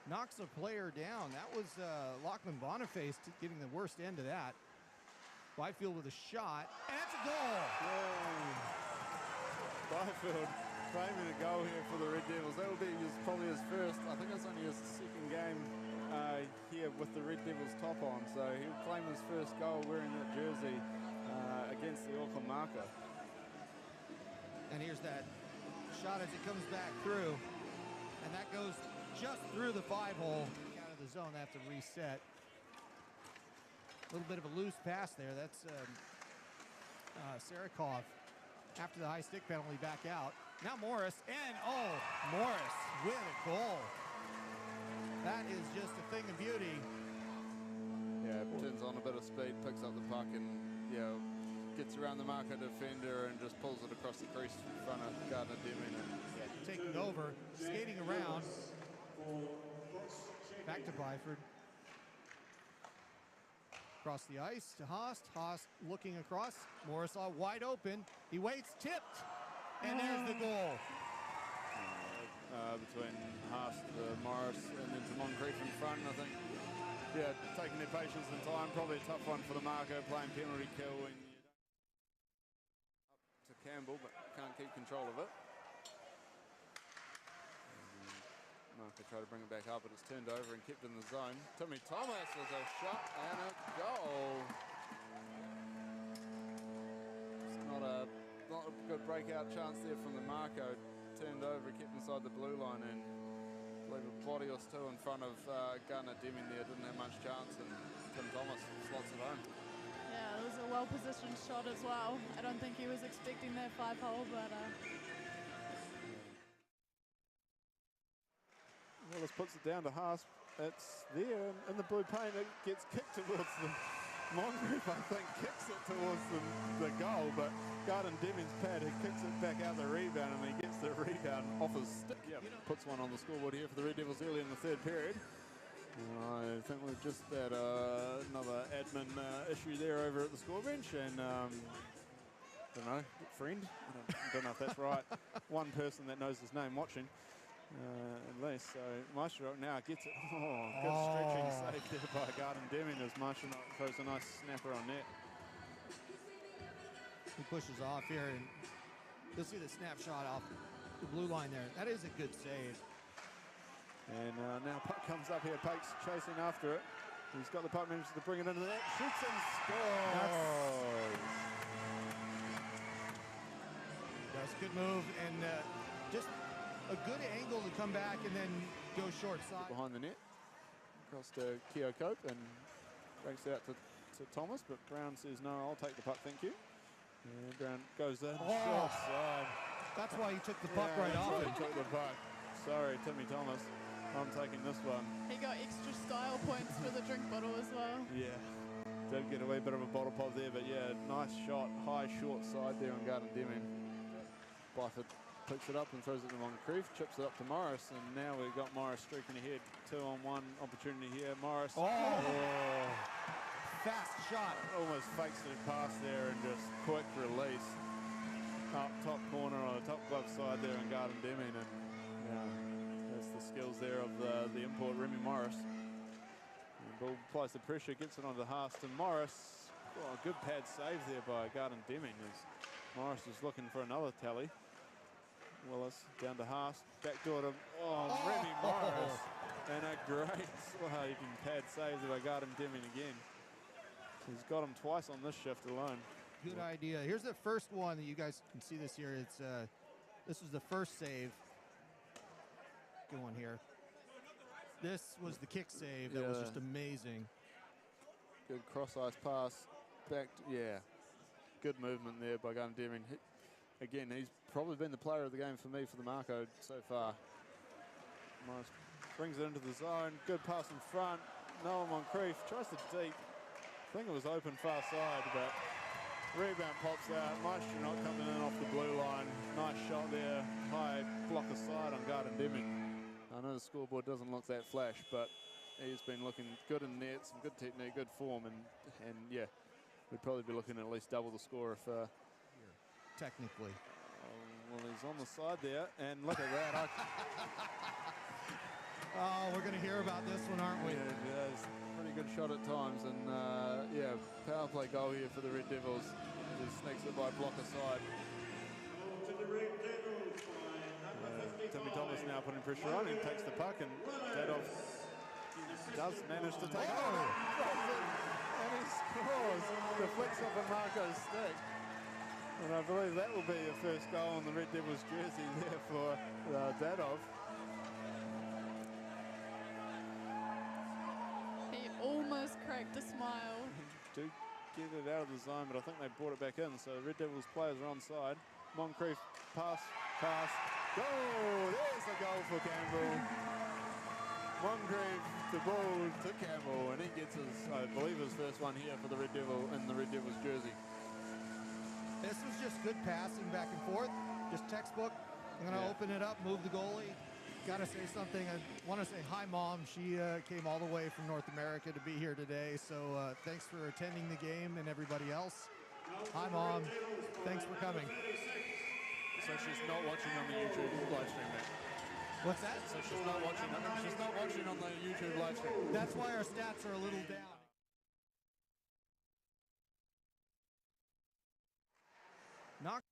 knocks a player down. That was Lachlan Boniface getting the worst end of that. Byfield with a shot, and it's a goal. Byfield claiming a goal here for the Red Devils. That will be probably his first. I think it's only his second game here with the Red Devils top on. So he'll claim his first goal wearing that jersey against the Auckland Mako. And here's that shot as it comes back through, and that goes just through the 5-hole. Out of the zone, they have to reset. A little bit of a loose pass there. That's Sarakov after the high stick penalty back out. Now Morris, and Morris with a goal. That is just a thing of beauty. Yeah, turns on a bit of speed, picks up the puck, and gets around the Mako defender and just pulls it across the crease in front of Gardner-Deming. Taking over, skating around. Back to Byford. Across the ice to Haast. Haast looking across. Morris all wide open. He waits, tipped, and there's the goal. Between Haast, Morris, and then to Moncrief in front. I think, taking their patience and time. Probably a tough one for the Mako, playing penalty kill. And up to Campbell, but can't keep control of it. Mako try to bring it back up, but it's turned over and kept in the zone. Timmy Thomas with a shot and a goal. It's not a good breakout chance there from the Mako. Turned over, kept inside the blue line, and I believe a body or two in front of Gardner-Deming there. Didn't have much chance, and Tim Thomas slots it home. Yeah, it was a well-positioned shot as well. I don't think he was expecting that 5-hole, but... Willis puts it down to Haas. It's there in the blue paint. It gets kicked towards the Moncrief, I think, kicks it towards the goal, but Gardner-Deming's pad, he kicks it back out the rebound, and he gets the rebound off his stick. Puts one on the scoreboard here for the Red Devils early in the third period. I think we've just had another admin issue there over at the score bench, and don't know, friend? I don't know if that's right. One person that knows his name watching. At least, so Maestro now gets it. Good stretching save there by Gardner-Deming as Maestro throws a nice snapper on net. He pushes off here, and you'll see the snapshot off the blue line there. That is a good save. And now puck comes up here. Pake's chasing after it. He's got the puck, manages to bring it into the net. Shoots and scores. That's a good move, and just a good angle to come back and then go short side. Behind the net, across to Keo Cope, and breaks it out to Thomas, but Brown says, no, I'll take the puck, thank you. And Brown goes in, short side. That's why he took the puck right off it. He took the puck. Sorry, Timmy Thomas, I'm taking this one. He got extra style points for the drink bottle as well. Yeah, did get a wee bit of a bottle pop there, but nice shot, high short side there on Gardner-Deming. Byford picks it up and throws it to Moncrief, chips it up to Morris, and now we've got Morris streaking ahead. 2-on-1 opportunity here. Morris. Fast shot. Almost fakes the pass there and just quick release. Up top corner on the top glove side there on Gardner-Deming, and that's the skills there of the import Remy Morris. And Bull applies the pressure, gets it onto Haast, and Morris. Good pad save there by Gardner-Deming as Morris is looking for another tally. Willis down to Haast, backdoor to Remy Morris, and a great sliding pad save by Gardner-Deming again. He's got him twice on this shift alone. Good idea. Here's the first one that you guys can see this here. It's this was the first save. Good one here. This was the kick save that was just amazing. Good cross ice pass back. Good movement there by Gardner-Deming. Again, he's probably been the player of the game for me for the Mako so far. Morris brings it into the zone. Good pass in front. Noah Moncrief tries to deep. I think it was open far side, but rebound pops out. Maestro not coming in off the blue line. Nice shot there. High block aside on Gardner-Deming. I know the scoreboard doesn't look that flash, but he's been looking good in net, some good technique, good form, and we'd probably be looking at least double the score if. Technically. Well, he's on the side there, and look at that. Oh, we're going to hear about this one, aren't we? Yeah, it's a pretty good shot at times. And, yeah, power play goal here for the Red Devils. Just sneaks it by block aside. Timmy Thomas now putting pressure on and takes the puck, and Dadov does manage to take it. And he scores. Deflects off a Marco's stick. And I believe that will be your first goal on the Red Devils jersey there for Dadov. He almost cracked a smile. Do get it out of the zone, but I think they brought it back in. So Red Devils players are onside. Moncrief pass. Goal! There's a goal for Campbell. Moncrief the ball to Campbell, and he gets his, I believe, his first one here for the Red Devil in the Red Devils jersey. This was just good passing back and forth, just textbook. I'm going to open it up, move the goalie. Got to say something. I want to say hi, Mom. She came all the way from North America to be here today, so thanks for attending the game and everybody else. Hi, Mom. Thanks for coming. So she's not watching on the YouTube live stream, mate. What's that? So she's not watching. She's not watching on the YouTube live stream. That's why our stats are a little down. Knock.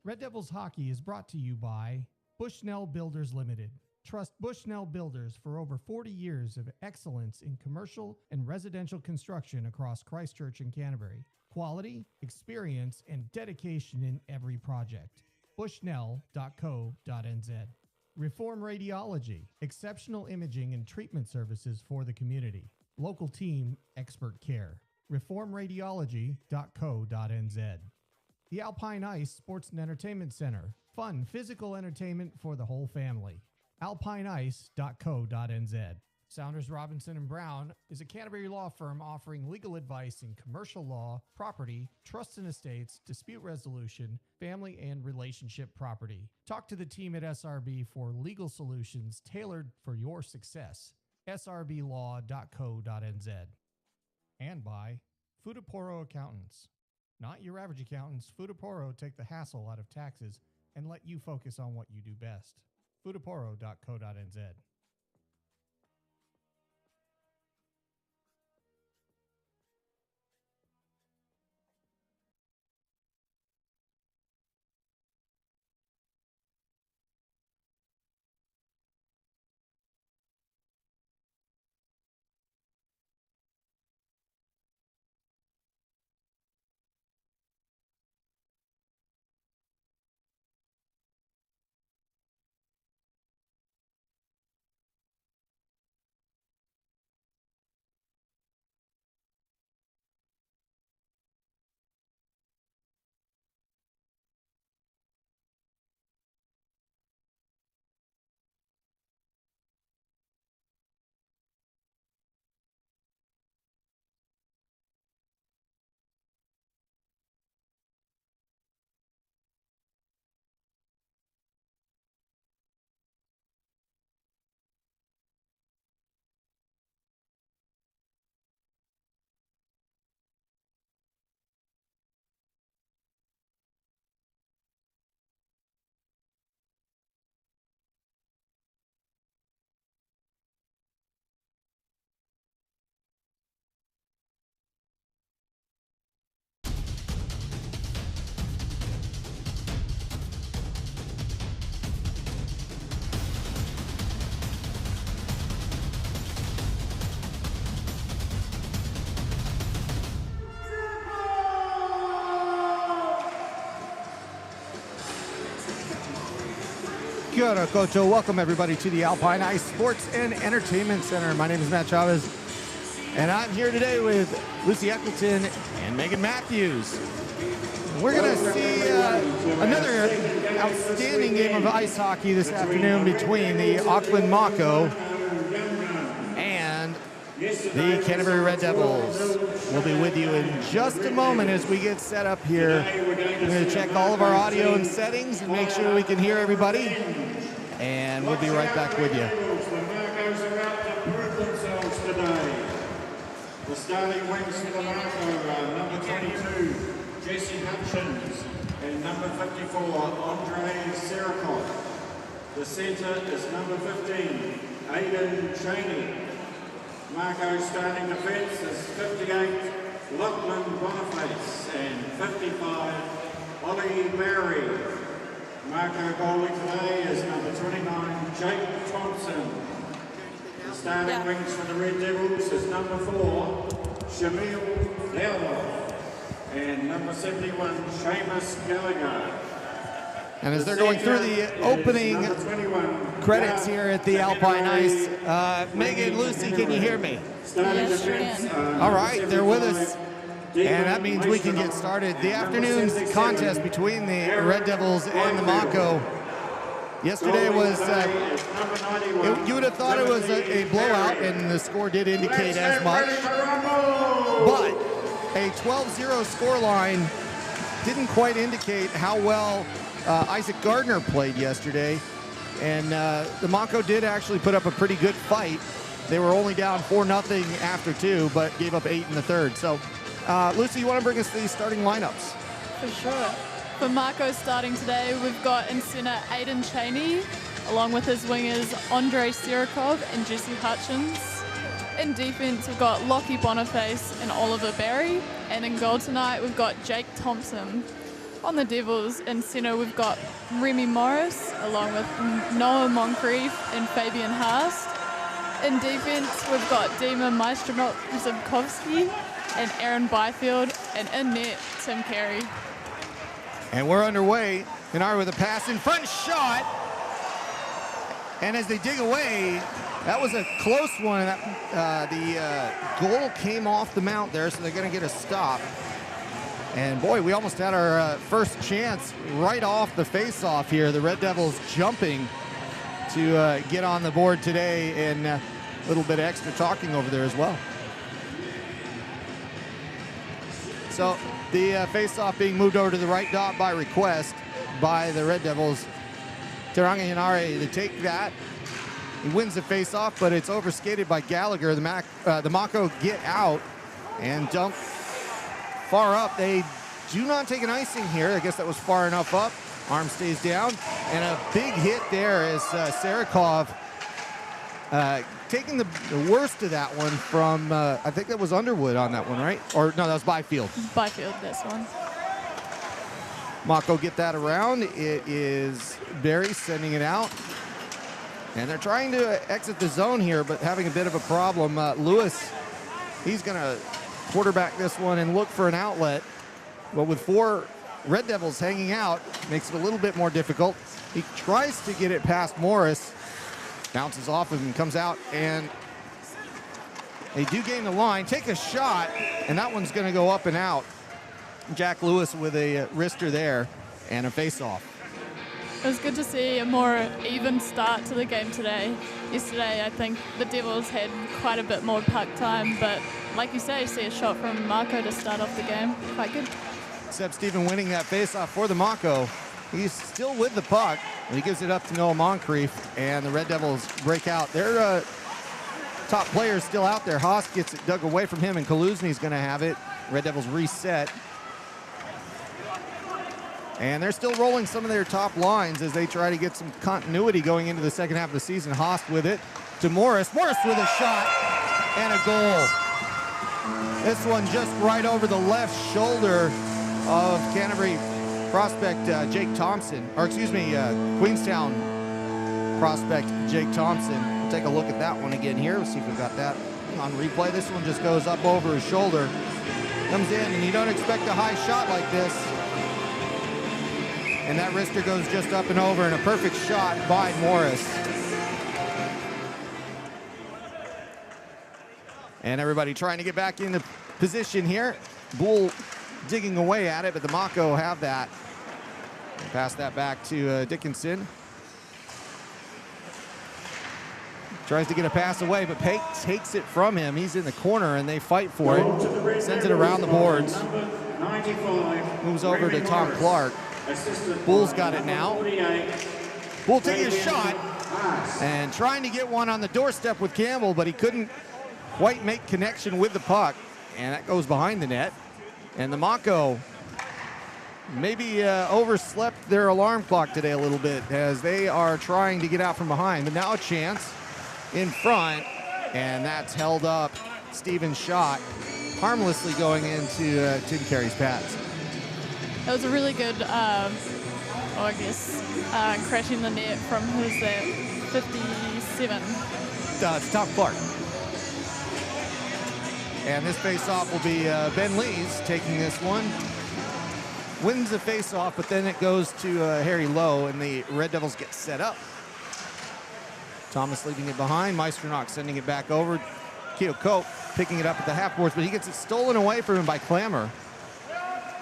Red Devils Hockey is brought to you by Bushnell Builders Limited, Trust Bushnell Builders for over 40 years of excellence in commercial and residential construction across Christchurch and Canterbury. Quality, experience, and dedication in every project. Bushnell.co.nz. Reform Radiology, exceptional imaging and treatment services for the community. Local team, expert care. Reformradiology.co.nz. The Alpine Ice Sports and Entertainment Center, fun physical entertainment for the whole family. alpineice.co.nz. Saunders Robinson and Brown is a Canterbury law firm offering legal advice in commercial law, property, trusts and estates, dispute resolution, family and relationship property. Talk to the team at SRB for legal solutions tailored for your success. srblaw.co.nz. And by Futaporo Accountants. Not your average accountants, Futaporo take the hassle out of taxes and let you focus on what you do best. Futaporo.co.nz. Kia ora, Kocho. Welcome, everybody, to the Alpine Ice Sports and Entertainment Center. My name is Matt Chavez, and I'm here today with Lucy Eccleton and Megan Matthews. We're going to see another outstanding game of ice hockey this afternoon between the Auckland Mako and the Canterbury Red Devils. We'll be with you in just a moment as we get set up here. We're going to check all of our audio and settings and make sure we can hear everybody. And we'll be right back with you. The Makos are out to prove themselves today. The starting wings for the Mako are number 22, Jesse Hutchins, and number 54, Andre Sirakov. The centre is number 15, Aidan Cheney. Mako's starting defence is 58, Lachlan Boniface, and 55, Ollie Barry. Mako goalie today is number 29, Jake Thompson. The starting wings for the Red Devils is number 4, Shamil Leonov, and number 71, Seamus Gallagher. And as they're going through the opening credits here at the Alpine Ice, Megan, Lucy, can you hear me? Yes, sure can. All right, they're with us. And that means we can get started. The afternoon's contest between the Red Devils and the Mako yesterday was, you would have thought it was a blowout, and the score did indicate as much. But a 12-0 scoreline didn't quite indicate how well Isaac Gardner played yesterday. And the Mako did actually put up a pretty good fight. They were only down 4-0 after 2, but gave up 8 in the third. So, Lucy, you want to bring us the starting lineups? For sure. For Mako starting today, we've got in centre Aidan Cheney, along with his wingers Andre Sirakov and Jesse Hutchins. In defence, we've got Lockie Boniface and Oliver Barry. And in goal tonight, we've got Jake Thompson. On the Devils in centre, we've got Remy Morris, along with Noah Moncrief and Fabian Haast. In defence, we've got Dima Maestronok-Zimkovsky and Aaron Byfield, and in net, Tim Carey. And we're underway. Canary with a pass in front, shot. And as they dig away, that was a close one. The goal came off the mount there, so they're going to get a stop. And boy, we almost had our first chance right off the face-off here. The Red Devils jumping to get on the board today, and a little bit of extra talking over there as well. So the face-off being moved over to the right dot by request by the Red Devils. Teranga Hinare, they take that. He wins the face-off, but it's overskated by Gallagher. The Mako get out and dump far up. They do not take an icing here. I guess that was far enough up. Arm stays down. And a big hit there as Sarakov taking the worst of that one from, I think that was Underwood on that one, right? Or no, that was Byfield. Byfield, this one. Mako get that around. It is Barry sending it out. And they're trying to exit the zone here, but having a bit of a problem. Lewis, he's going to quarterback this one and look for an outlet. But with 4 Red Devils hanging out, makes it a little bit more difficult. He tries to get it past Morris. Bounces off of him, comes out, and they do gain the line. Take a shot, and that one's going to go up and out. Jack Lewis with a wrister there and a face-off. It was good to see a more even start to the game today. Yesterday, I think the Devils had quite a bit more puck time, but like you say, see a shot from Mako to start off the game. Quite good. Seb Stephen winning that face-off for the Mako. He's still with the puck. He gives it up to Noah Moncrief, and the Red Devils break out. Their top player's still out there. Haas gets it dug away from him, and Kaluzny's going to have it. Red Devils reset. And they're still rolling some of their top lines as they try to get some continuity going into the second half of the season. Haas with it to Morris. Morris with a shot and a goal. This one just right over the left shoulder of Canterbury prospect Jake Thompson, or excuse me, Queenstown prospect Jake Thompson. We'll take a look at that one again here. We'll see if we've got that on replay. This one just goes up over his shoulder, comes in, and you don't expect a high shot like this. And that wrister goes just up and over, and a perfect shot by Morris. And everybody trying to get back into position here. Bull digging away at it, but the Mako have that. Pass that back to Dickinson. Tries to get a pass away, but Pate takes it from him. He's in the corner, and they fight for it. Sends it around the boards. Moves over to Tom Clark. Bull's got it now. Bull taking a shot and trying to get one on the doorstep with Campbell, but he couldn't quite make connection with the puck, and that goes behind the net. And the Mako maybe overslept their alarm clock today a little bit as they are trying to get out from behind. But now a chance in front, and that's held up. Stevens' shot harmlessly going into Tim Carey's pads. That was a really good, crashing the net from, who's that, 57? It's Tom Clark. And this face-off will be Ben Lees taking this one. Wins the face-off, but then it goes to Harry Lowe, and the Red Devils get set up. Thomas leaving it behind. Maestronok sending it back over. Keo Cope picking it up at the half boards, but he gets it stolen away from him by Clammer.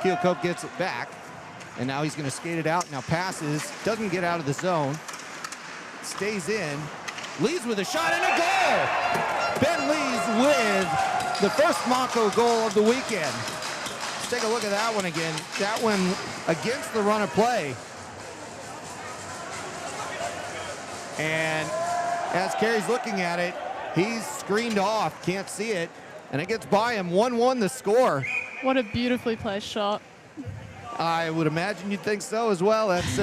Keo Cope gets it back, and now he's going to skate it out. Now passes, doesn't get out of the zone. Stays in. Lees with a shot and a goal! Ben Lees with the first Mako goal of the weekend. Let's take a look at that one again. That one against the run of play. And as Carey's looking at it, he's screened off, can't see it, and it gets by him. 1-1 the score. What a beautifully placed shot. I would imagine you'd think so as well. That's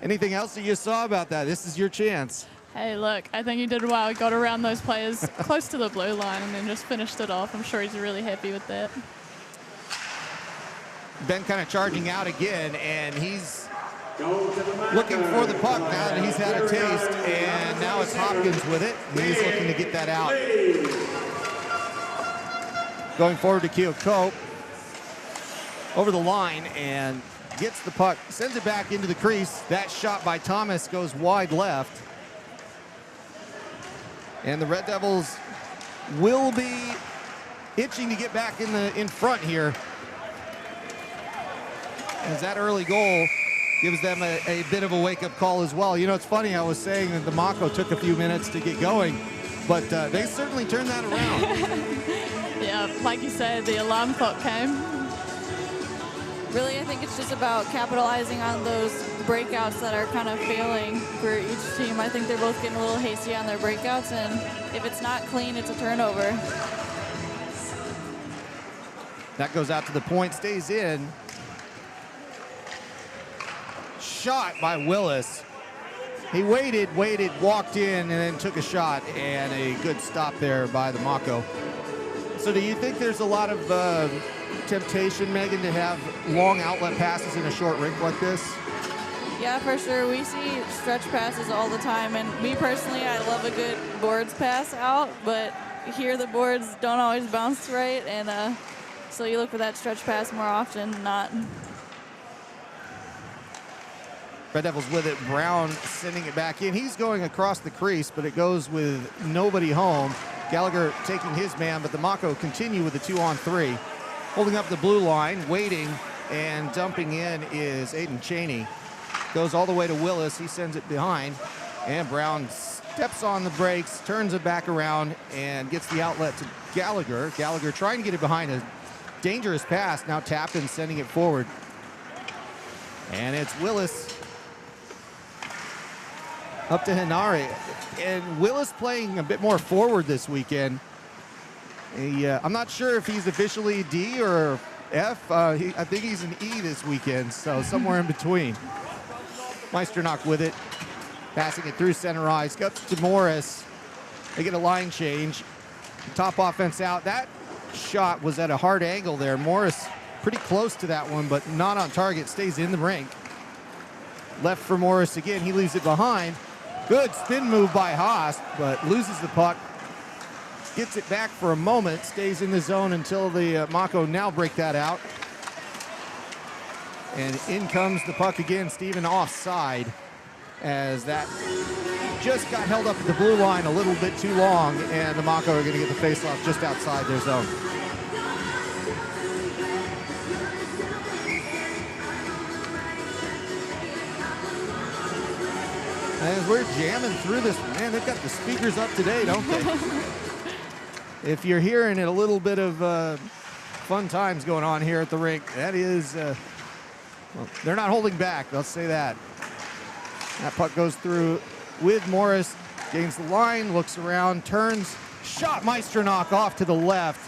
anything else that you saw about that? This is your chance. Hey, look, I think he did well. He got around those players close to the blue line and then just finished it off. I'm sure he's really happy with that. been kind of charging out again, and he's looking for the puck now that he's had a taste, and now it's Hopkins with it. He's looking to get that out. Going forward to Keokuk. Over the line and gets the puck, sends it back into the crease. That shot by Thomas goes wide left. And the Red Devils will be itching to get back in front here, as that early goal gives them a bit of a wake-up call as well. You know, it's funny, I was saying that the Mako took a few minutes to get going, but they certainly turned that around. Yeah, like you said, the alarm clock came. Really, I think it's just about capitalizing on those breakouts that are kind of failing for each team. I think they're both getting a little hasty on their breakouts, and if it's not clean, it's a turnover. That goes out to the point, stays in. Shot by Willis. He waited, walked in, and then took a shot, and a good stop there by the Mako. So do you think there's a lot of temptation, Megan, to have long outlet passes in a short rink like this? Yeah, for sure. We see stretch passes all the time, and me personally, I love a good boards pass out, but here the boards don't always bounce right, and so you look for that stretch pass more often than not. Red Devils with it. Brown sending it back in. He's going across the crease, but it goes with nobody home. Gallagher taking his man, but the Mako continue with the 2-on-3. Holding up the blue line, waiting, and dumping in is Aiden Cheney. Goes all the way to Willis. He sends it behind, and Brown steps on the brakes, turns it back around, and gets the outlet to Gallagher. Gallagher trying to get it behind a dangerous pass. Now Tappan sending it forward. And it's Willis up to Henare. And Willis playing a bit more forward this weekend. I'm not sure if he's officially D or F. I think he's an E this weekend, so somewhere in between. Meisternock with it, passing it through center ice, cuts to Morris. They get a line change. Top offense out. That shot was at a hard angle there. Morris pretty close to that one, but not on target. Stays in the rink. Left for Morris again. He leaves it behind. Good spin move by Haas, but loses the puck. Gets it back for a moment, stays in the zone until the Mako now break that out. And in comes the puck again, Steven offside, as that just got held up at the blue line a little bit too long, and the Mako are going to get the faceoff just outside their zone. As we're jamming through this, man, they've got the speakers up today, don't they? If you're hearing it, a little bit of fun times going on here at the rink. That is, well, they're not holding back, let's say that. That puck goes through with Morris, gains the line, looks around, turns, shot Meisternock off to the left,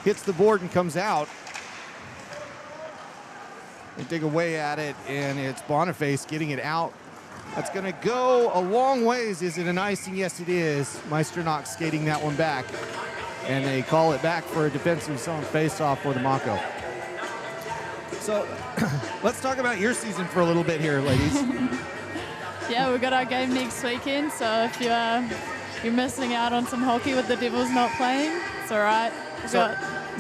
hits the board and comes out. They dig away at it, and it's Boniface getting it out. That's going to go a long ways. Is it an icing? Yes, it is. Meisternock skating that one back. And they call it back for a defensive zone face-off for the Mako. So let's talk about your season for a little bit here, ladies. Yeah, we've got our game next weekend, so if you're missing out on some hockey with the Devils not playing, it's all right.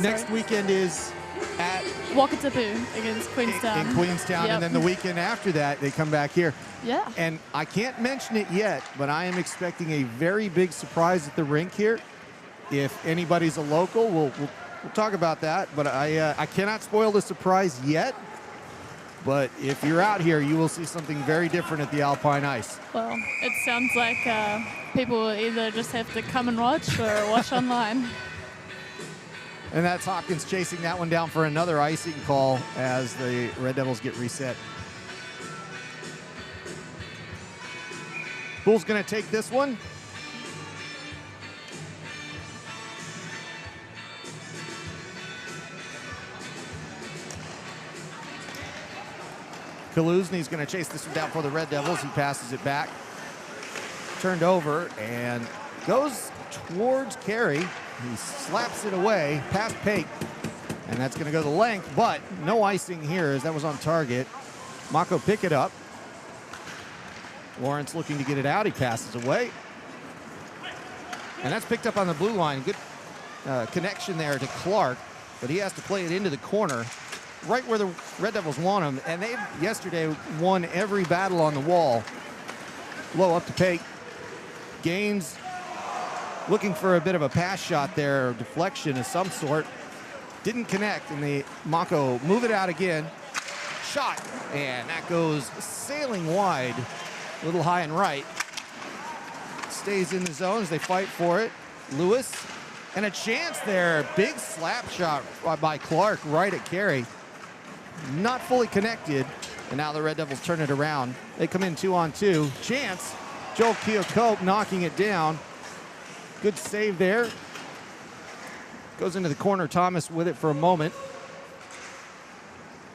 Next weekend is at Wakatipu against Queenstown. In Queenstown, yep. And then the weekend after that, they come back here. Yeah. And I can't mention it yet, but I am expecting a very big surprise at the rink here. If anybody's a local, we'll talk about that. But I cannot spoil the surprise yet. But if you're out here, you will see something very different at the Alpine Ice. Well, it sounds like people will either just have to come and watch or watch online. And that's Hopkins chasing that one down for another icing call as the Red Devils get reset. Bull's going to take this one. Kaluzny's going to chase this one down for the Red Devils. He passes it back. Turned over and goes towards Carey. He slaps it away past Pate. And that's going to go the length, but no icing here as that was on target. Mako pick it up. Lawrence looking to get it out. He passes away. And that's picked up on the blue line. Good connection there to Clark, but he has to play it into the corner, right where the Red Devils want him. And they yesterday won every battle on the wall. Low up to Pate. Gaines looking for a bit of a pass shot there, deflection of some sort. Didn't connect, and the Mako move it out again. Shot, and that goes sailing wide, a little high and right. Stays in the zone as they fight for it. Lewis, and a chance there. Big slap shot by Clark right at Carey. Not fully connected, and now the Red Devils turn it around. They come in 2-on-2. Chance, Joel Keocope knocking it down. Good save there. Goes into the corner, Thomas with it for a moment.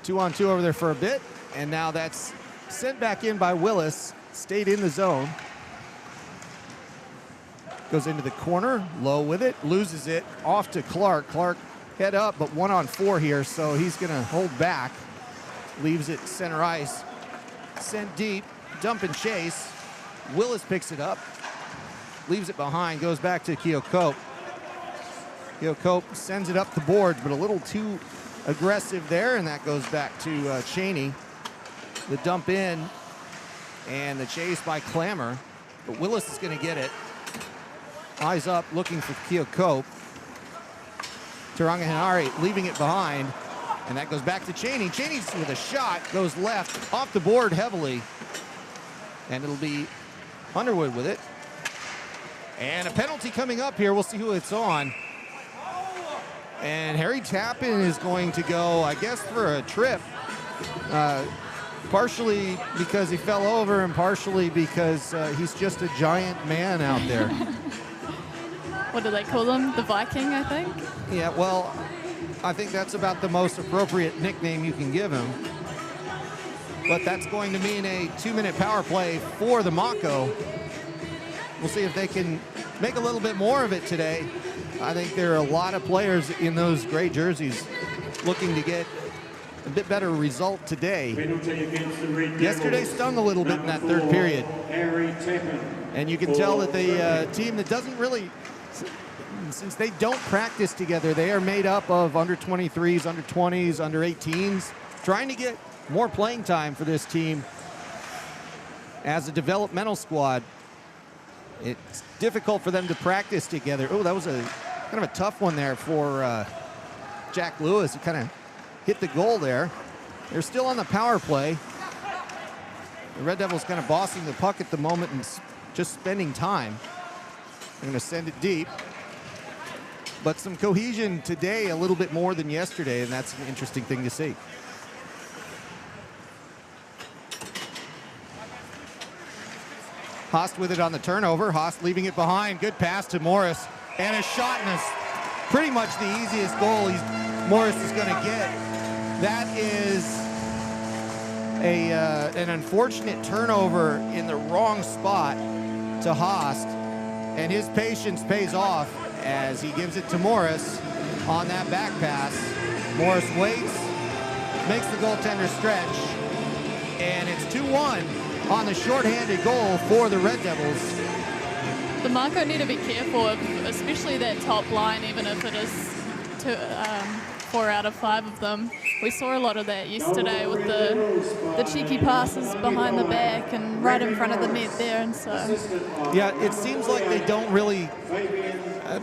2-on-2 over there for a bit, and now that's sent back in by Willis. Stayed in the zone. Goes into the corner, Low with it, loses it, off to Clark. Clark head up, but 1-on-4 here, so he's gonna hold back. Leaves it center ice. Sent deep, dump and chase. Willis picks it up, leaves it behind, goes back to Keocope. Keocope sends it up the board, but a little too aggressive there, and that goes back to Cheney. The dump in, and the chase by Clammer, but Willis is gonna get it. Eyes up, looking for Keocope. Taranga Henare leaving it behind, and that goes back to Cheney. Cheney's with a shot, goes left, off the board heavily, and it'll be Underwood with it. And a penalty coming up here. We'll see who it's on. And Harry Tappan is going to go, I guess, for a trip. Partially because he fell over and partially because he's just a giant man out there. What do they call him? The Viking, I think? Yeah, well, I think that's about the most appropriate nickname you can give him. But that's going to mean a 2-minute power play for the Mako. We'll see if they can make a little bit more of it today. I think there are a lot of players in those gray jerseys looking to get a bit better result today. Yesterday stung a little bit in that third period. And you can tell that the team that doesn't really, since they don't practice together, they are made up of under 23s, under 20s, under 18s, trying to get more playing time for this team as a developmental squad. It's difficult for them to practice together. Oh, that was a kind of a tough one there for Jack Lewis. He kind of hit the goal there. They're still on the power play. The Red Devils kind of bossing the puck at the moment and just spending time. They're going to send it deep. But some cohesion today a little bit more than yesterday, and that's an interesting thing to see. Haast with it on the turnover. Haast leaving it behind. Good pass to Morris. And a shot, and pretty much the easiest goal Morris is going to get. That is an unfortunate turnover in the wrong spot to Haast. And his patience pays off as he gives it to Morris on that back pass. Morris waits, makes the goaltender stretch, and it's 2-1 on the shorthanded goal for the Red Devils. The Mako need to be careful of, especially that top line, even if it is 4 out of 5 of them. We saw a lot of that yesterday with the cheeky passes behind the back and right in front of the net there, and so. Yeah, it seems like they don't really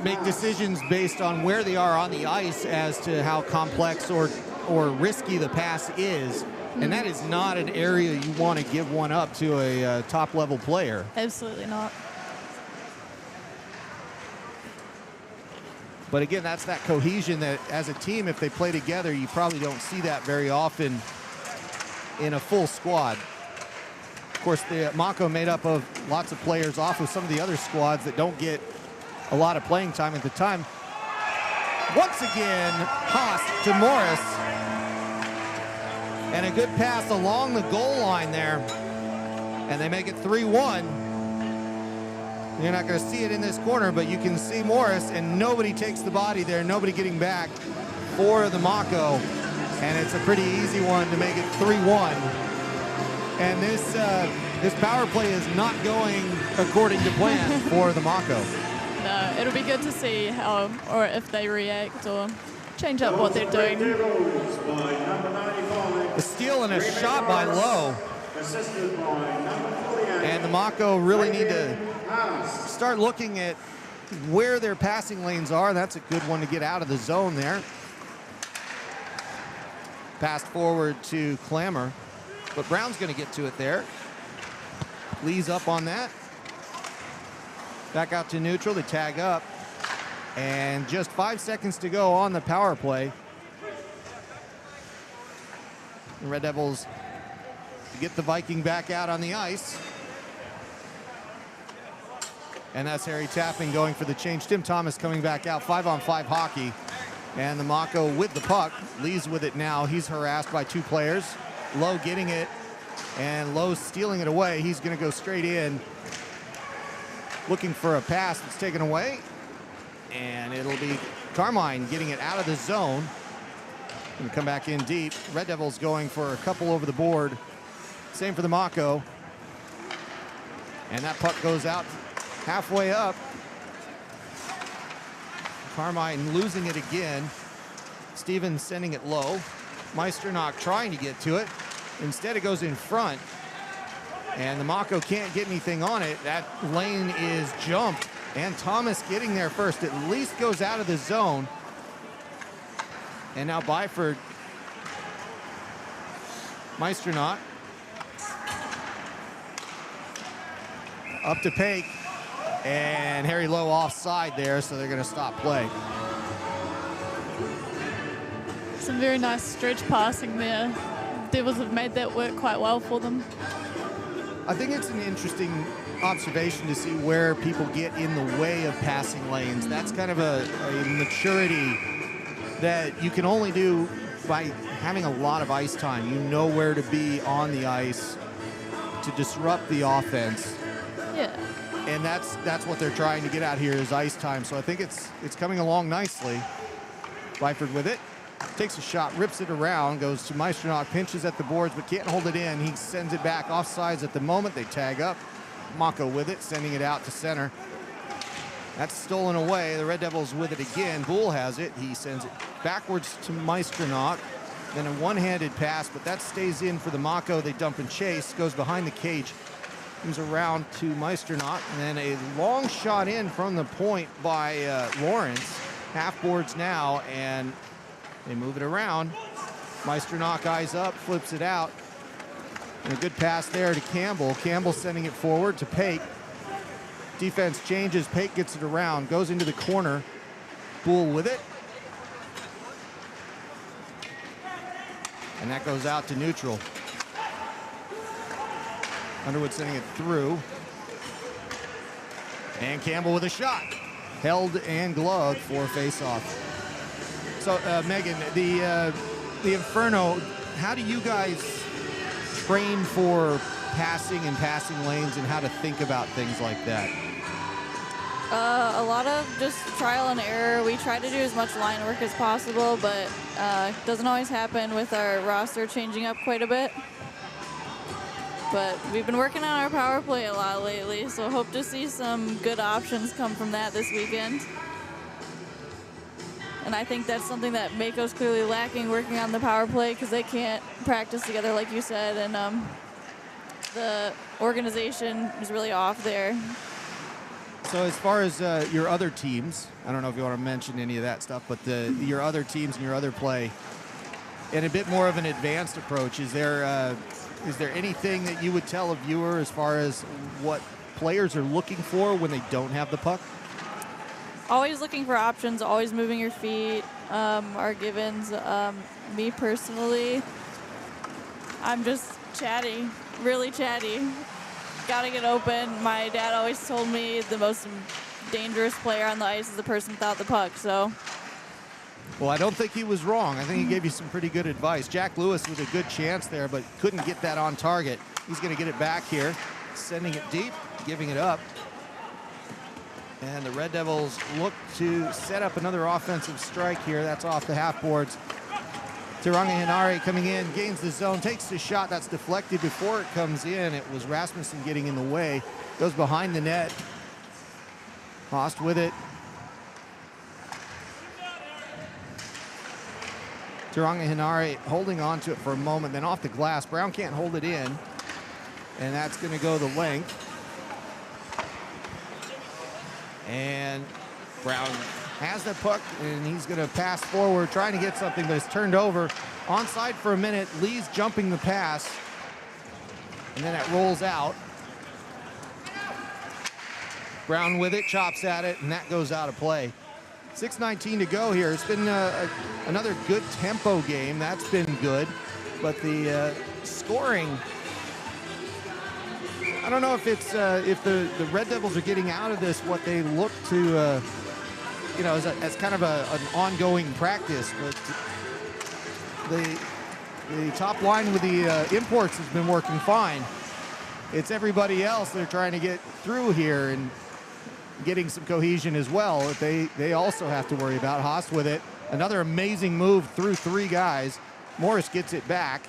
make decisions based on where they are on the ice as to how complex or risky the pass is. And that is not an area you want to give one up to a top-level player. Absolutely not. But again, that's that cohesion that as a team, if they play together, you probably don't see that very often in a full squad. Of course, the Mako made up of lots of players off of some of the other squads that don't get a lot of playing time at the time. Once again, Haast to Morris. And a good pass along the goal line there. And they make it 3-1. You're not going to see it in this corner, but you can see Morris, and nobody takes the body there, nobody getting back for the Mako, and it's a pretty easy one to make it 3-1. And this power play is not going according to plan for the Mako. No, it'll be good to see how, or if they react or change up what they're doing. A steal and a shot by Lowe. And the Mako really need to start looking at where their passing lanes are. That's a good one to get out of the zone there. Passed forward to Clammer, but Brown's going to get to it there. Lee's up on that. Back out to neutral, they tag up. And just 5 seconds to go on the power play. The Red Devils get the Viking back out on the ice. And that's Harry Tapping going for the change. Tim Thomas coming back out, 5-on-5 hockey. And the Mako with the puck. Lee's with it now. He's harassed by two players. Lowe getting it, and Lowe stealing it away. He's going to go straight in, looking for a pass that's taken away. And it'll be Carmine getting it out of the zone. Going to come back in deep. Red Devils going for a couple over the board. Same for the Mako. And that puck goes out halfway up. Carmine losing it again. Stevens sending it low. Meisternock trying to get to it. Instead it goes in front. And the Mako can't get anything on it. That lane is jumped. And Thomas getting there first. At least goes out of the zone. And now Byford. Meisternock. Up to Pake. And Harry Lowe offside there, so they're going to stop play. Some very nice stretch passing there. Devils have made that work quite well for them. I think it's an interesting observation to see where people get in the way of passing lanes. That's kind of a maturity that you can only do by having a lot of ice time. You know where to be on the ice to disrupt the offense. Yeah. And that's what they're trying to get out here is ice time. So I think it's coming along nicely. Byford with it. Takes a shot, rips it around, goes to Meisternock, pinches at the boards, but can't hold it in. He sends it back offsides at the moment. They tag up. Mako with it, sending it out to center. That's stolen away. The Red Devils with it again. Bull has it. He sends it backwards to Meisternock. Then a one-handed pass, but that stays in for the Mako. They dump and chase. Goes behind the cage. Comes around to Meisternock. And then a long shot in from the point by Lawrence. Half boards now, and they move it around. Meisternock eyes up, flips it out. And a good pass there to Campbell. Campbell sending it forward to Pake. Defense changes. Pake gets it around, goes into the corner. Bull with it. And that goes out to neutral. Underwood sending it through. And Campbell with a shot. Held and gloved for face-off. So, Megan, the Inferno, how do you guys train for passing and passing lanes and how to think about things like that? A lot of just trial and error. We try to do as much line work as possible, but it doesn't always happen with our roster changing up quite a bit. But we've been working on our power play a lot lately, so hope to see some good options come from that this weekend. And I think that's something that Mako's clearly lacking, working on the power play, because they can't practice together, like you said, and the organization is really off there. So as far as your other teams, I don't know if you want to mention any of that stuff, but your other teams and your other play, in a bit more of an advanced approach, is there anything that you would tell a viewer as far as what players are looking for when they don't have the puck? Always looking for options, always moving your feet are givens. Me personally, I'm just chatty, really chatty. Gotta get open. My dad always told me the most dangerous player on the ice is the person without the puck, so. Well, I don't think he was wrong. I think he gave you some pretty good advice. Jack Lewis with a good chance there, but couldn't get that on target. He's going to get it back here, sending it deep, giving it up. And the Red Devils look to set up another offensive strike here. That's off the half boards. Tauranga Hinari coming in, gains the zone, takes the shot. That's deflected before it comes in. It was Rasmussen getting in the way. Goes behind the net. Haast with it. Tauranga Hinari holding on to it for a moment, then off the glass. Brown can't hold it in, and that's going to go the length. And Brown has the puck, and he's going to pass forward, trying to get something, but it's turned over. Onside for a minute. Lee's jumping the pass, and then it rolls out. Brown with it, chops at it, and that goes out of play. 6:19 to go here. It's been another good tempo game. That's been good, but the scoring, I don't know if it's if the Red Devils are getting out of this what they look to, you know, as kind of an ongoing practice. But the top line with the imports has been working fine. It's everybody else they're trying to get through here and getting some cohesion as well. They also have to worry about. Haast with it. Another amazing move through three guys. Morris gets it back.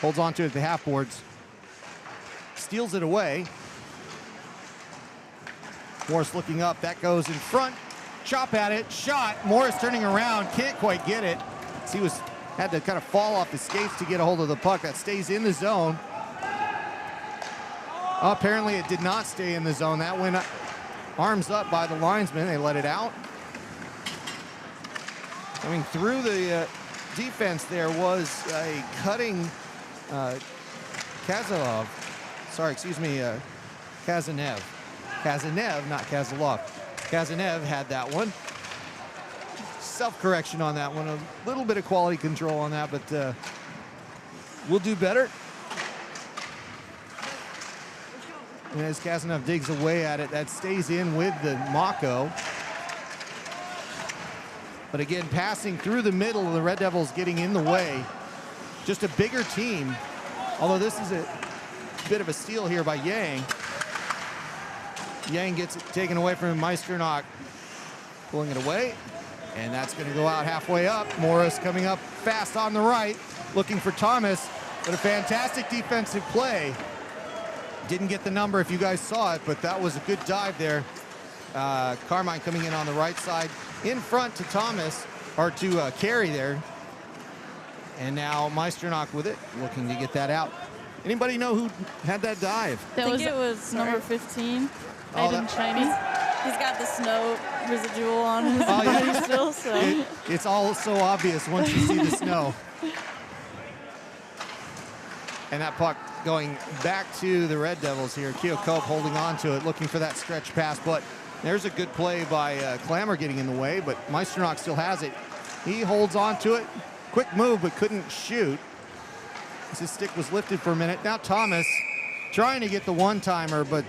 Holds on to it at the half boards. Steals it away. Morris looking up. That goes in front. Chop at it. Shot. Morris turning around. Can't quite get it. He had to kind of fall off the skates to get a hold of the puck. That stays in the zone. Apparently it did not stay in the zone. That went up, arms up by the linesman. They let it out. Coming through the defense there was a cutting Kazanev. Kazanev, not Kazalov. Kazanev had that one. Self-correction on that one. A little bit of quality control on that, but we'll do better. And as Kazanev digs away at it, that stays in with the Mako. But again, passing through the middle, the Red Devils getting in the way. Just a bigger team, although this is a bit of a steal here by Yang. Yang gets it taken away from Meisternock, pulling it away, and that's going to go out halfway up. Morris coming up fast on the right, looking for Thomas, but a fantastic defensive play. Didn't get the number if you guys saw it, but that was a good dive there. Carmine coming in on the right side, in front to Thomas, or to Carey there. And now Meisternock with it, looking to get that out. Anybody know who had that dive? I think it was number 15, Aiden Chinese. He's got the snow residual on his body still, so. It's all so obvious once you see the snow. And that puck going back to the Red Devils here. Keo Cope holding on to it, looking for that stretch pass, but there's a good play by Clammer getting in the way, but Meisternock still has it. He holds on to it. Quick move, but couldn't shoot. His stick was lifted for a minute. Now Thomas trying to get the one-timer, but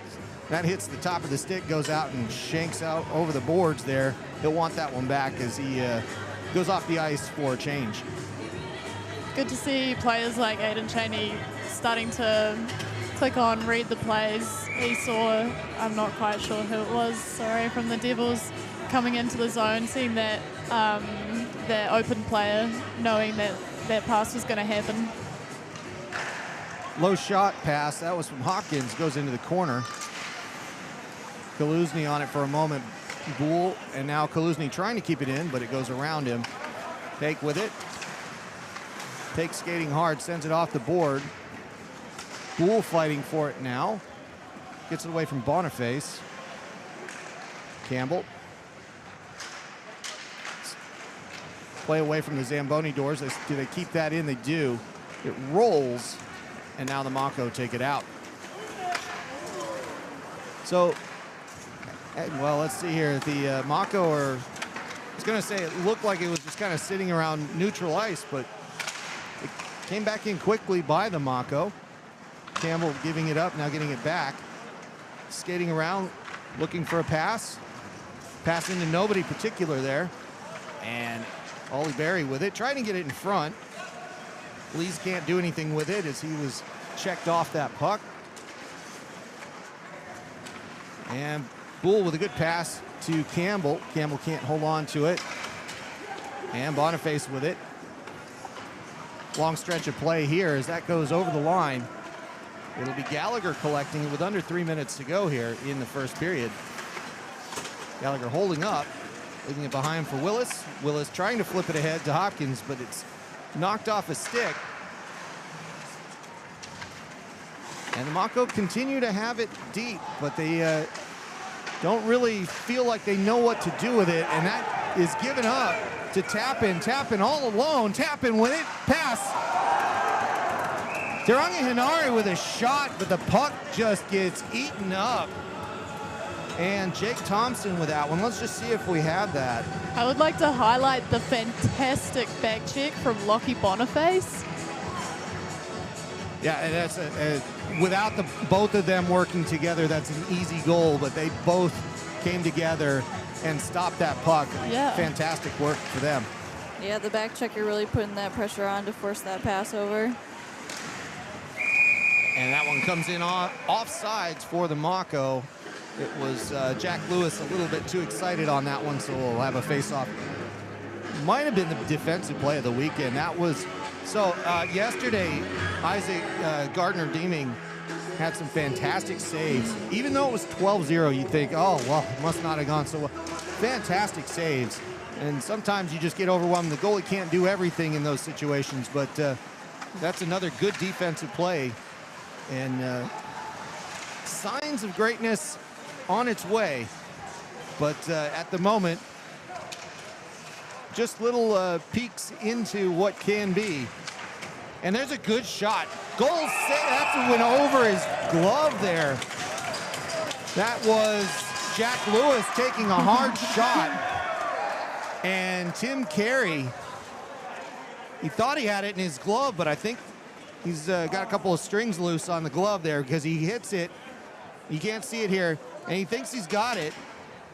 that hits the top of the stick, goes out and shanks out over the boards there. He'll want that one back as he goes off the ice for a change. Good to see players like Aiden Cheney starting to click on, read the plays. He saw, I'm not quite sure who it was, sorry, from the Devils coming into the zone, seeing that their open player, knowing that that pass was going to happen. Low shot pass, that was from Hopkins, goes into the corner. Kaluzny on it for a moment. Boole, and now Kaluzny trying to keep it in, but it goes around him. Take with it. Take skating hard, sends it off the board. Boole fighting for it now. Gets it away from Boniface. Campbell. Play away from the Zamboni doors. Do they keep that in? They do. It rolls, and now the Mako take it out. So, well, let's see here. The Mako are, I was going to say it looked like it was just kind of sitting around neutral ice, but it came back in quickly by the Mako. Campbell giving it up, now getting it back. Skating around, looking for a pass. Pass into nobody particular there. And Ollie Berry with it, trying to get it in front. Lees can't do anything with it as he was checked off that puck. And Bull with a good pass to Campbell. Campbell can't hold on to it. And Boniface with it. Long stretch of play here as that goes over the line. It'll be Gallagher collecting with under 3 minutes to go here in the first period. Gallagher holding up, leaving it behind for Willis. Willis trying to flip it ahead to Hopkins, but it's knocked off a stick. And the Mako continue to have it deep, but they don't really feel like they know what to do with it, and that is given up to Tappan. Tappan all alone. Tappan with it. Pass. Teranga Hinari with a shot, but the puck just gets eaten up. And Jake Thompson with that one. Let's just see if we have that. I would like to highlight the fantastic back check from Lockie Boniface. Yeah, and that's without both of them working together, that's an easy goal, but they both came together and stopped that puck. Yeah. Fantastic work for them. Yeah, the back checker really putting that pressure on to force that pass over. And that one comes in offsides for the Mako. It was Jack Lewis a little bit too excited on that one, so we'll have a face-off. Might have been the defensive play of the weekend. That was, so yesterday, Isaac Gardner-Deeming had some fantastic saves. Even though it was 12-0, you'd think, oh, well, it must not have gone so well. Fantastic saves. And sometimes you just get overwhelmed. The goalie can't do everything in those situations, but that's another good defensive play. And signs of greatness on its way. But at the moment, just little peeks into what can be. And there's a good shot. Goal save. That went over his glove there. That was Jack Lewis taking a hard shot. And Tim Carey, he thought he had it in his glove, but I think he's got a couple of strings loose on the glove there because he hits it. You can't see it here. And he thinks he's got it.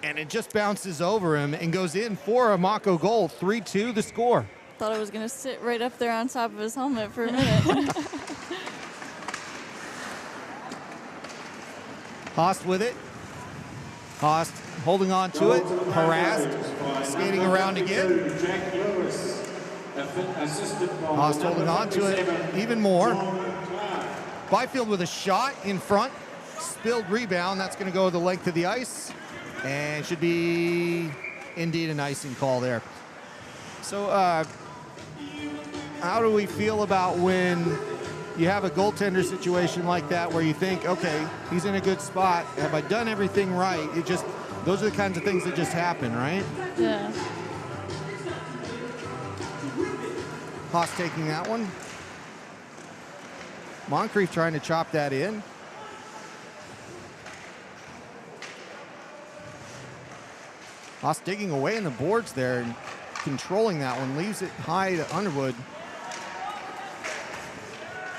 And it just bounces over him and goes in for a Mako goal. 3-2 the score. Thought it was going to sit right up there on top of his helmet for a minute. Haast with it. Haast holding on to it. Harassed. Skating around again. Haast holding on to it even more. Byfield with a shot in front. Spilled rebound. That's going to go the length of the ice. And should be indeed an icing call there. So how do we feel about when you have a goaltender situation like that where you think, okay, he's in a good spot. Have I done everything right? It just, those are the kinds of things that just happen, right? Yeah. Haas taking that one. Moncrief trying to chop that in. Haas digging away in the boards there and controlling that one. Leaves it high to Underwood.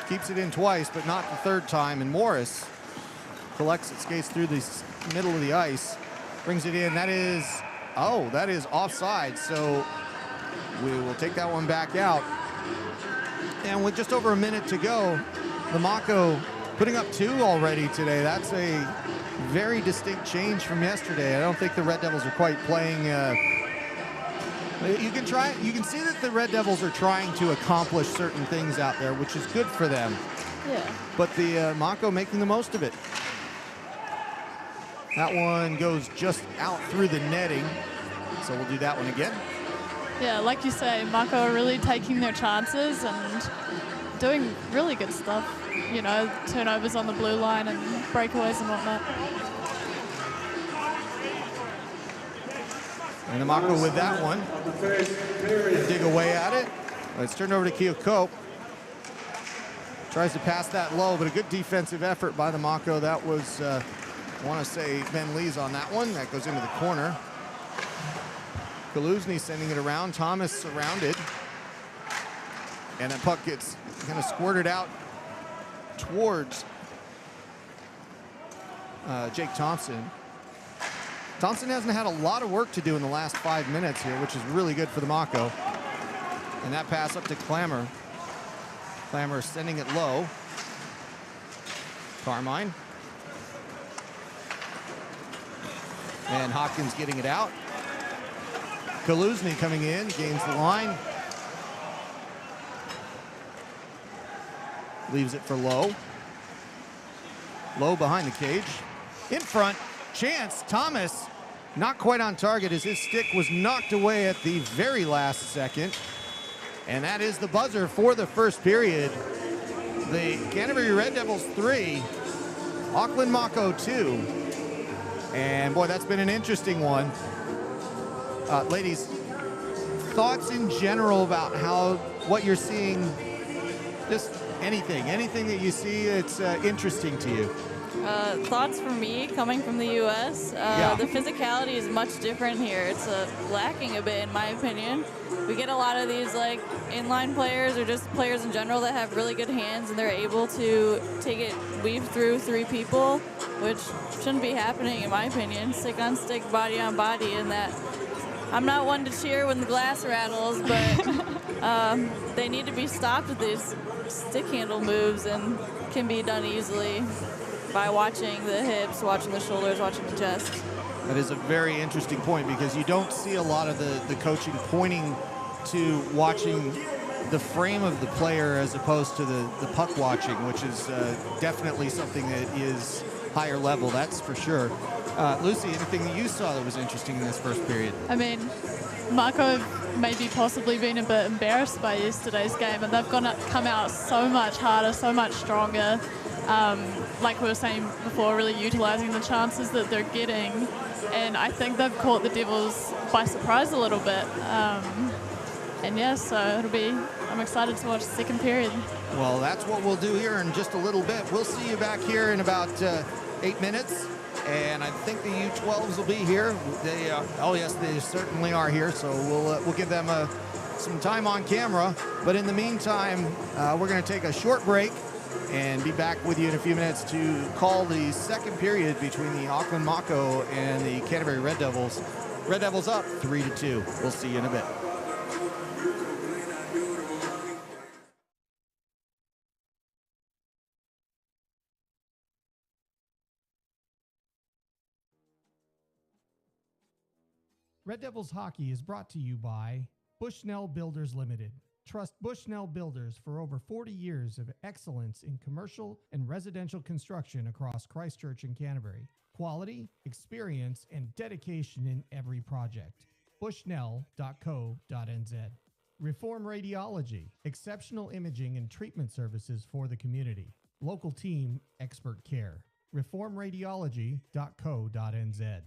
Keeps it in twice, but not the third time. And Morris collects it, skates through the middle of the ice. Brings it in. That is offside. So we will take that one back out. And with just over a minute to go, the Mako putting up 2 already today. That's a very distinct change from yesterday. I don't think the Red Devils are quite playing. You can see that the Red Devils are trying to accomplish certain things out there, which is good for them. Yeah. But the Mako making the most of it. That one goes just out through the netting. So we'll do that one again. Yeah, like you say, Mako are really taking their chances and doing really good stuff. You know, turnovers on the blue line and breakaways and whatnot. And the Mako with that one. Dig away at it. It's turned over to Keokuk. Tries to pass that low, but a good defensive effort by the Mako. That was, I want to say, Ben Lee's on that one. That goes into the corner. Kaluzny sending it around. Thomas surrounded. And that puck gets kind of squirted out towards Jake Thompson. Thompson hasn't had a lot of work to do in the last 5 minutes here, which is really good for the Mako. And that pass up to Clammer. Clammer sending it low. Carmine. And Hopkins getting it out. Kaluzny coming in, gains the line. Leaves it for Lowe. Lowe behind the cage. In front, chance, Thomas not quite on target as his stick was knocked away at the very last second. And that is the buzzer for the first period. The Canterbury Red Devils 3, Auckland Mako 2. And boy, that's been an interesting one. Ladies, thoughts in general about what you're seeing, just anything that you see that's interesting to you? Thoughts for me, coming from the U.S., the physicality is much different here. It's lacking a bit, in my opinion. We get a lot of these like inline players or just players in general that have really good hands, and they're able to weave through 3 people, which shouldn't be happening, in my opinion. Stick on stick, body on body, and that. I'm not one to cheer when the glass rattles, but they need to be stopped with these stick handle moves, and can be done easily by watching the hips, watching the shoulders, watching the chest. That is a very interesting point, because you don't see a lot of the coaching pointing to watching the frame of the player as opposed to the puck watching, which is definitely something that is higher level, that's for sure. Lucy, anything that you saw that was interesting in this first period? I mean, Mako maybe possibly been a bit embarrassed by yesterday's game, and they've come out so much harder, so much stronger. Like we were saying before, really utilising the chances that they're getting, and I think they've caught the Devils by surprise a little bit. And yeah, so I'm excited to watch the second period. Well, that's what we'll do here in just a little bit. We'll see you back here in about 8 minutes, and I think the U12s will be here. Oh yes, they certainly are here, so we'll give them some time on camera. But in the meantime, we're going to take a short break and be back with you in a few minutes to call the second period between the Auckland Mako and the Canterbury Red Devils. Red Devils up 3-2. We'll see you in a bit. Red Devils Hockey is brought to you by Bushnell Builders Limited. Trust Bushnell Builders for over 40 years of excellence in commercial and residential construction across Christchurch and Canterbury. Quality, experience, and dedication in every project. Bushnell.co.nz. Reform Radiology, exceptional imaging and treatment services for the community. Local team, expert care. Reformradiology.co.nz.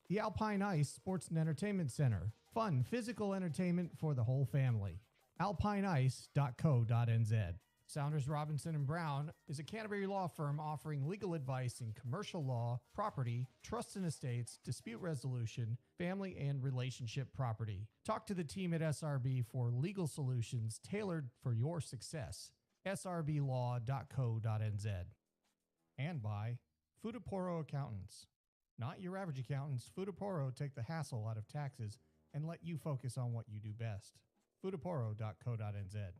The Alpine Ice Sports and Entertainment Center. Fun, physical entertainment for the whole family. alpineice.co.nz. Saunders Robinson and Brown is a Canterbury law firm offering legal advice in commercial law, property, trusts and estates, dispute resolution, family and relationship property. Talk to the team at SRB for legal solutions tailored for your success. srblaw.co.nz. And by Futaporo Accountants. Not your average accountants, Futaporo take the hassle out of taxes and let you focus on what you do best. Futaporo.co.nz.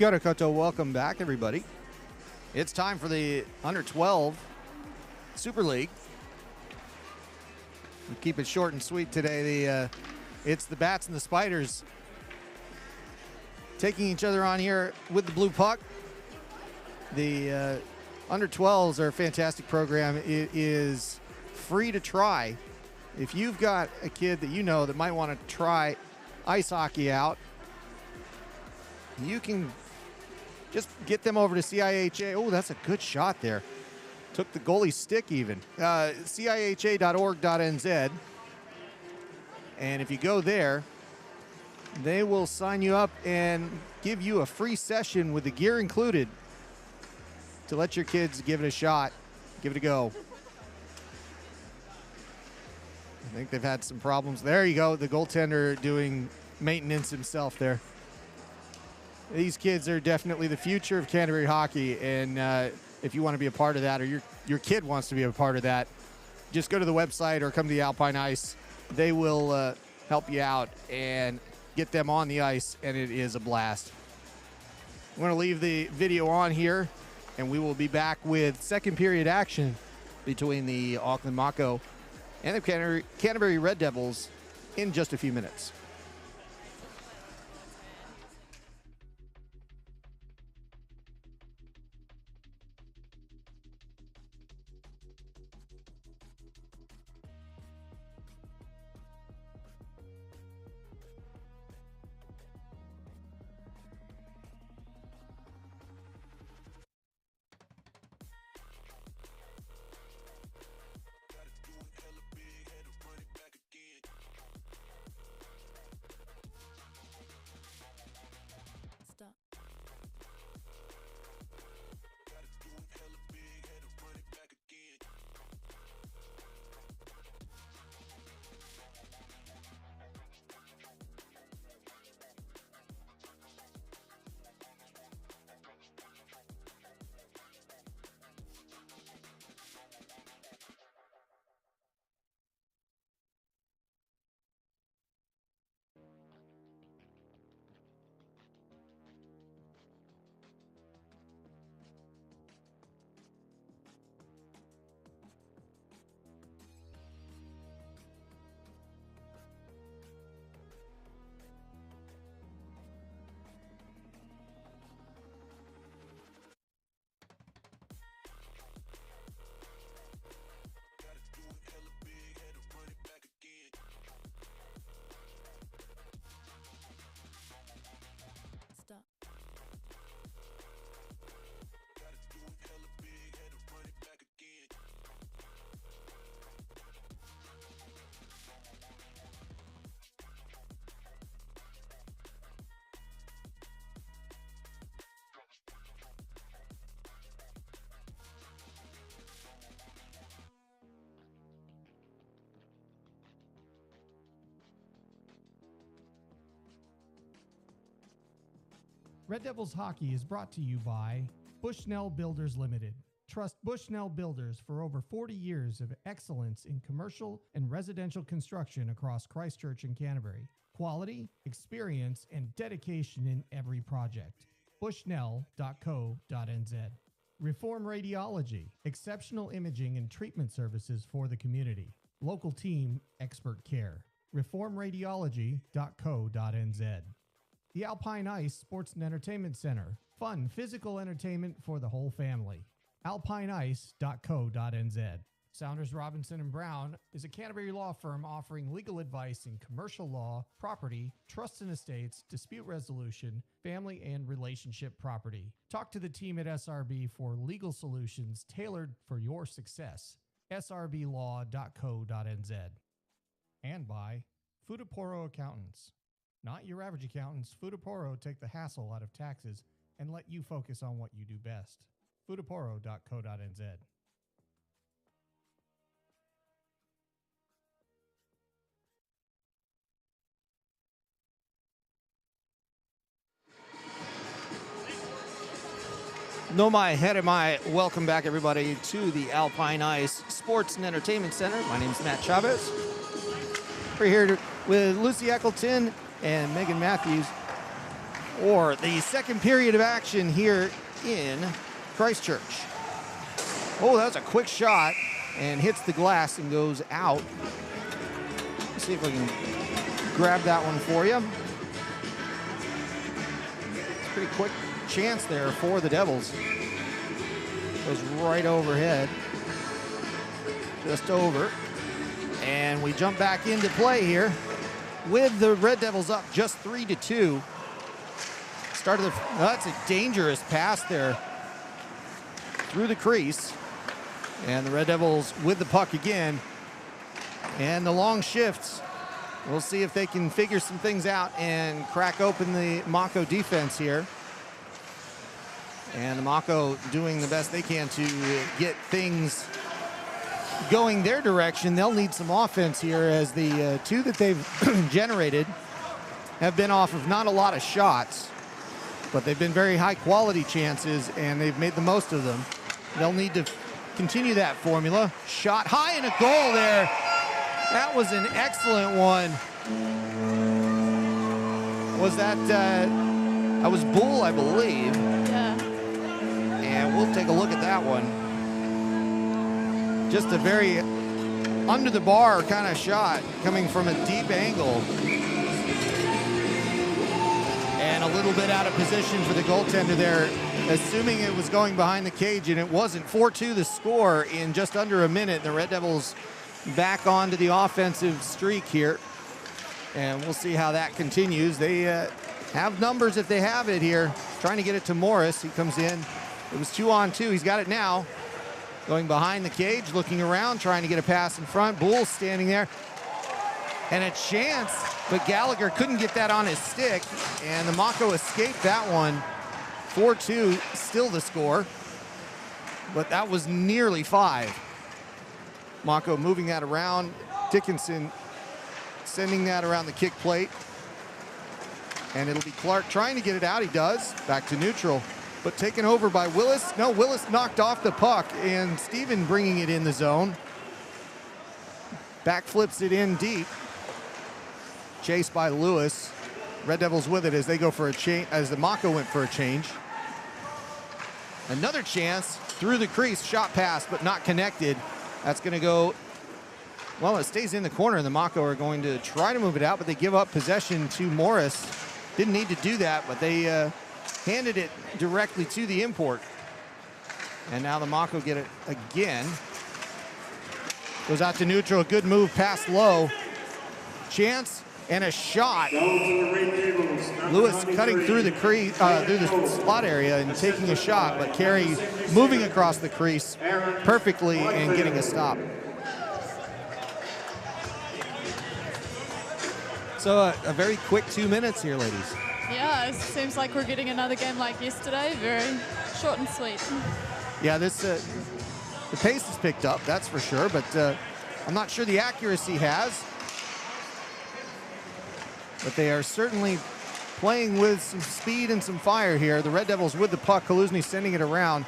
Kia ora koutou, welcome back, everybody. It's time for the Under 12 Super League. We keep it short and sweet today. It's the Bats and the Spiders taking each other on here with the blue puck. The Under 12s are a fantastic program. It is free to try. If you've got a kid that you know that might want to try ice hockey out, you can just get them over to CIHA. Oh, that's a good shot there. Took the goalie's stick even. CIHA.org.nz. And if you go there, they will sign you up and give you a free session with the gear included to let your kids give it a shot, give it a go. I think they've had some problems. There you go, the goaltender doing maintenance himself there. These kids are definitely the future of Canterbury hockey, and if you want to be a part of that, or your kid wants to be a part of that, just go to the website or come to the Alpine Ice. They will help you out and get them on the ice, and it is a blast. I'm going to leave the video on here, and we will be back with second period action between the Auckland Mako and the Canterbury Red Devils in just a few minutes. Red Devils Hockey is brought to you by Bushnell Builders Limited. Trust Bushnell Builders for over 40 years of excellence in commercial and residential construction across Christchurch and Canterbury. Quality, experience, and dedication in every project. Bushnell.co.nz. Reform Radiology, exceptional imaging and treatment services for the community. Local team, expert care. Reformradiology.co.nz. The Alpine Ice Sports and Entertainment Center. Fun, physical entertainment for the whole family. alpineice.co.nz. Sounders Robinson and Brown is a Canterbury law firm offering legal advice in commercial law, property, trusts and estates, dispute resolution, family and relationship property. Talk to the team at SRB for legal solutions tailored for your success. srblaw.co.nz. And by Futaporo Accountants. Not your average accountants. Futaporo take the hassle out of taxes and let you focus on what you do best. Futaporo.co.nz. No mai, here mai. Welcome back, everybody, to the Alpine Ice Sports and Entertainment Center. My name is Matt Chavez. We're here with Lucy Eccleton and Megan Matthews. or the second period of action here in Christchurch. Oh, that was a quick shot and hits the glass and goes out. Let's see if I can grab that one for you. It's a pretty quick chance there for the Devils. Goes right overhead. Just over. And we jump back into play here with the Red Devils up just 3-2. That's a dangerous pass there through the crease. And the Red Devils with the puck again. And the long shifts. We'll see if they can figure some things out and crack open the Mako defense here. And the Mako doing the best they can to get things going their direction. They'll need some offense here, as the two that they've generated have been off of not a lot of shots, but they've been very high quality chances and they've made the most of them. They'll need to continue that formula. Shot high and a goal there. That was an excellent one. Was that was Bull, I believe. Yeah. And we'll take a look at that one. Just a very under the bar kind of shot coming from a deep angle. And a little bit out of position for the goaltender there, assuming it was going behind the cage, and it wasn't. 4-2 the score in just under a minute. The Red Devils back onto the offensive streak here. And we'll see how that continues. They have numbers if they have it here. Trying to get it to Morris. He comes in. It was 2-on-2. He's got it now. Going behind the cage, looking around, trying to get a pass in front. Bull standing there. And a chance, but Gallagher couldn't get that on his stick. And the Mako escaped that one. 4-2, still the score. But that was nearly 5. Mako moving that around. Dickinson sending that around the kick plate. And it'll be Clark trying to get it out. He does. Back to neutral. But taken over by Willis. No, Willis knocked off the puck. And Steven bringing it in the zone. Back flips it in deep. Chased by Lewis. Red Devils with it as they go for a change, as the Mako went for a change. Another chance through the crease. Shot pass, but not connected. That's going to go, well, it stays in the corner, and the Mako are going to try to move it out, but they give up possession to Morris. Didn't need to do that, but they handed it directly to the import. And now the Mako get it again. Goes out to neutral, a good move past low. Chance and a shot. Lewis cutting through the crease, through the slot area and taking a shot, but Carey moving across the crease perfectly and getting a stop. So a very quick 2 minutes here, ladies. Yeah, it seems like we're getting another game like yesterday. Very short and sweet. Yeah, this the pace has picked up, that's for sure, but I'm not sure the accuracy has. But they are certainly playing with some speed and some fire here. The Red Devils with the puck. Kaluzny sending it around.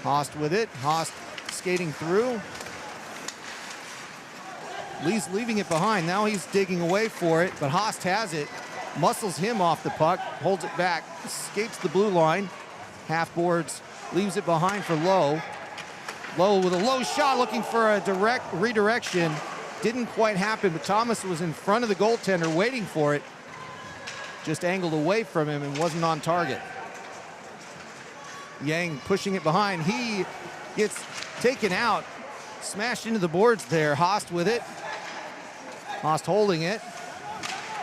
Haast with it. Haast skating through. Lee's leaving it behind. Now he's digging away for it, but Haast has it. Muscles him off the puck. Holds it back. Skates the blue line. Half boards. Leaves it behind for Lowe. Lowe with a low shot looking for a direct redirection. Didn't quite happen, but Thomas was in front of the goaltender waiting for it. Just angled away from him and wasn't on target. Yang pushing it behind. He gets taken out. Smashed into the boards there. Haast with it. Haast holding it.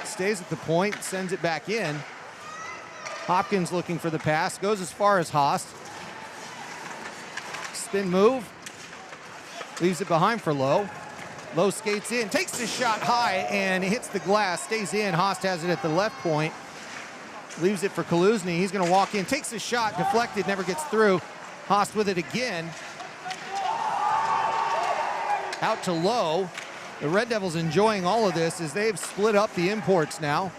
Stays at the point, sends it back in. Hopkins looking for the pass. Goes as far as Haast. Spin move. Leaves it behind for Lowe. Lowe skates in, takes the shot high, and hits the glass, stays in. Haast has it at the left point. Leaves it for Kaluzny. He's going to walk in, takes the shot, deflected, never gets through. Haast with it again. Out to Lowe. The Red Devils enjoying all of this as they've split up the imports now.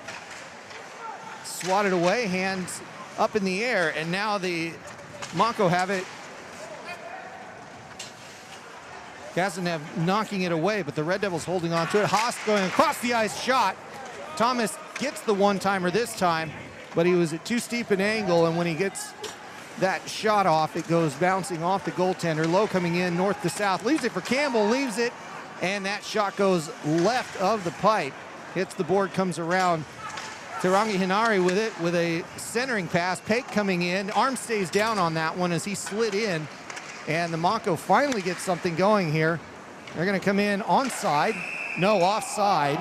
Swatted away, hands up in the air, and now the Mako have it. Kazanev knocking it away, but the Red Devils holding on to it. Haast going across the ice shot. Thomas gets the one-timer this time. but he was at too steep an angle, and when he gets that shot off, it goes bouncing off the goaltender. Low coming in north to south, leaves it for Campbell, leaves it, and that shot goes left of the pipe. Hits the board, comes around. Tarangi Hinari with it, with a centering pass. Pate coming in, arm stays down on that one as he slid in, and the Mako finally gets something going here. They're gonna come in onside, no, offside.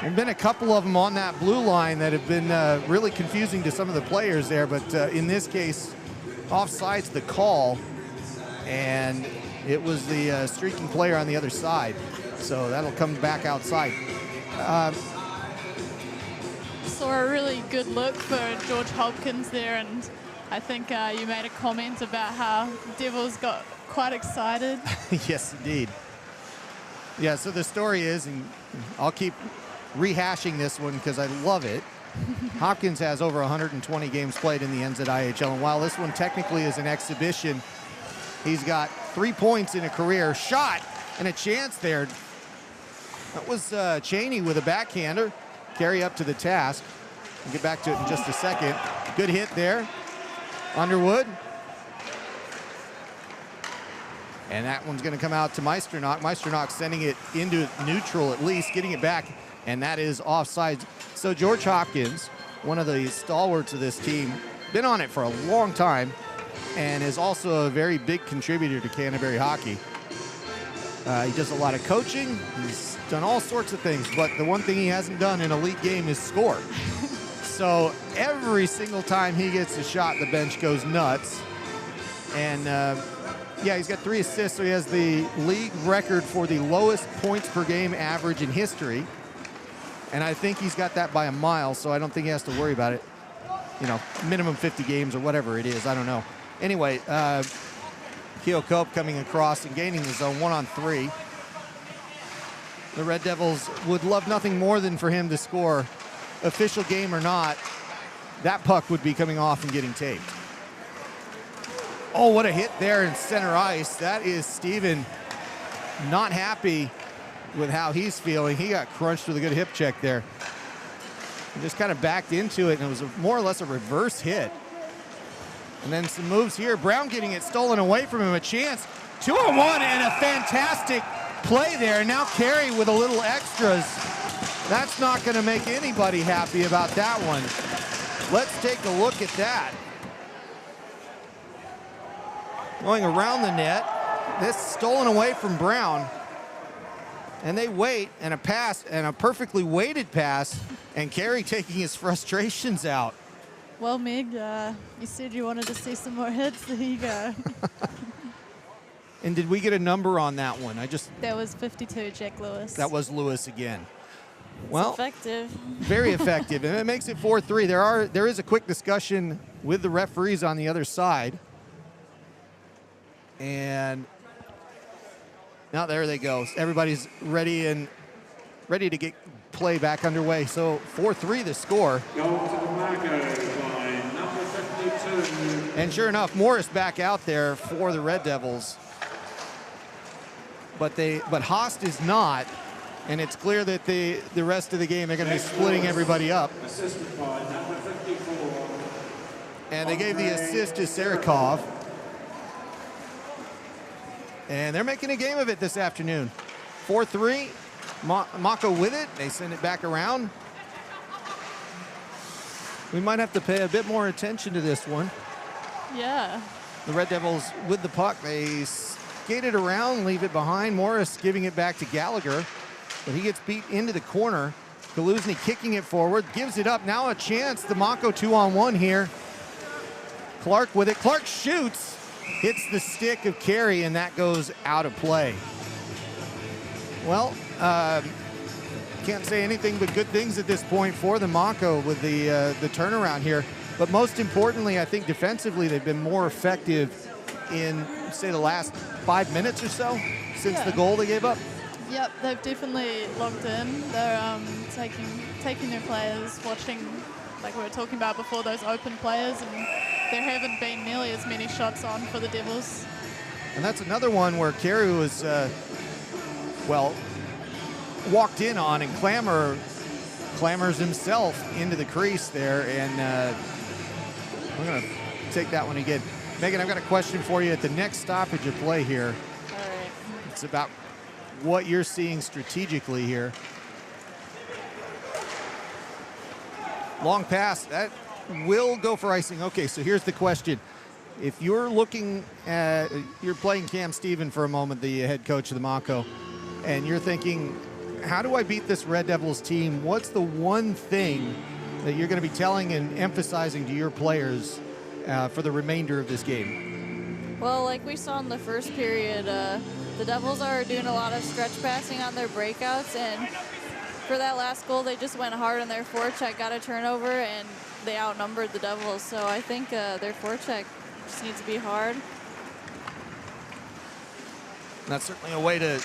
There've been a couple of them on that blue line that have been really confusing to some of the players there, but in this case, offside's the call, and it was the streaking player on the other side. So that'll come back outside. Saw a really good look for George Hopkins there, and I think you made a comment about how Devils got quite excited. Yes, indeed. Yeah, so the story is, and I'll keep rehashing this one because I love it. Hopkins has over 120 games played in the NZIHL, and while this one technically is an exhibition, he's got 3 points in a career. Shot and a chance there. That was Cheney with a backhander. Carry up to the task. We'll get back to it in just a second. Good hit there. Underwood. And that one's going to come out to Meisternock. Meisternock sending it into neutral at least, getting it back, and that is offside. So George Hopkins, one of the stalwarts of this team, been on it for a long time, and is also a very big contributor to Canterbury hockey. He does a lot of coaching. He's done all sorts of things, but the one thing he hasn't done in a league game is score. So every single time he gets a shot, the bench goes nuts. And yeah, he's got 3 assists, so he has the league record for the lowest points per game average in history. And I think he's got that by a mile, so I don't think he has to worry about it. You know, minimum 50 games or whatever it is, I don't know. Anyway, Keo Cope coming across and gaining the zone 1-on-3. The Red Devils would love nothing more than for him to score. Official game or not, that puck would be coming off and getting taped. Oh, what a hit there in center ice. That is Steven not happy with how he's feeling. He got crunched with a good hip check there. He just kind of backed into it, and it was more or less a reverse hit. And then some moves here. Brown getting it stolen away from him. A chance. 2-on-1 and a fantastic play there. Now Carey with a little extras. That's not going to make anybody happy about that one. Let's take a look at that. Going around the net. This stolen away from Brown. And they wait, and a pass, and a perfectly weighted pass, and Carey taking his frustrations out. Well, Meg, you said you wanted to see some more hits. There you go. And did we get a number on that one? That was 52, Jack Lewis. That was Lewis again. Well, Effective. very effective, and it makes it 4-3. There is a quick discussion with the referees on the other side. And now there they go. Everybody's ready to get play back underway. So 4-3 the score. Goal to the Mako by number 52. And sure enough, Morris back out there for the Red Devils. But Haast is not, and it's clear that the rest of the game they're going to be splitting everybody up. Assisted by number 54. And they gave the assist to Sarakov. And they're making a game of it this afternoon. 4-3, Mako with it. They send it back around. We might have to pay a bit more attention to this one. Yeah. The Red Devils with the puck. They skate it around, leave it behind. Morris giving it back to Gallagher, but he gets beat into the corner. Kaluzny kicking it forward, gives it up. Now a chance. The Mako 2-on-1 here. Clark with it. Clark shoots. Hits the stick of Carey, and that goes out of play. Well, can't say anything but good things at this point for the Mako with the turnaround here. But most importantly, I think defensively they've been more effective in, say, the last 5 minutes or so since the goal they gave up. Yep, they've definitely logged in. They're taking their players, watching, like we were talking about before, those open players, and there haven't been nearly as many shots on for the Devils. And that's another one where Carey was, walked in on, and Clammer clambers himself into the crease there, and we're going to take that one again. Megan, I've got a question for you at the next stoppage of play here. All right. It's about what you're seeing strategically here. Long pass, that will go for icing. Okay, so here's the question. If you're looking at, you're playing Cam Stephen for a moment, the head coach of the Mako, and you're thinking, how do I beat this Red Devils team? What's the one thing that you're going to be telling and emphasizing to your players for the remainder of this game? Well, like we saw in the first period, the Devils are doing a lot of stretch passing on their breakouts, and for that last goal, they just went hard on their forecheck, got a turnover, and they outnumbered the Devils. So I think their forecheck just needs to be hard. That's certainly a way to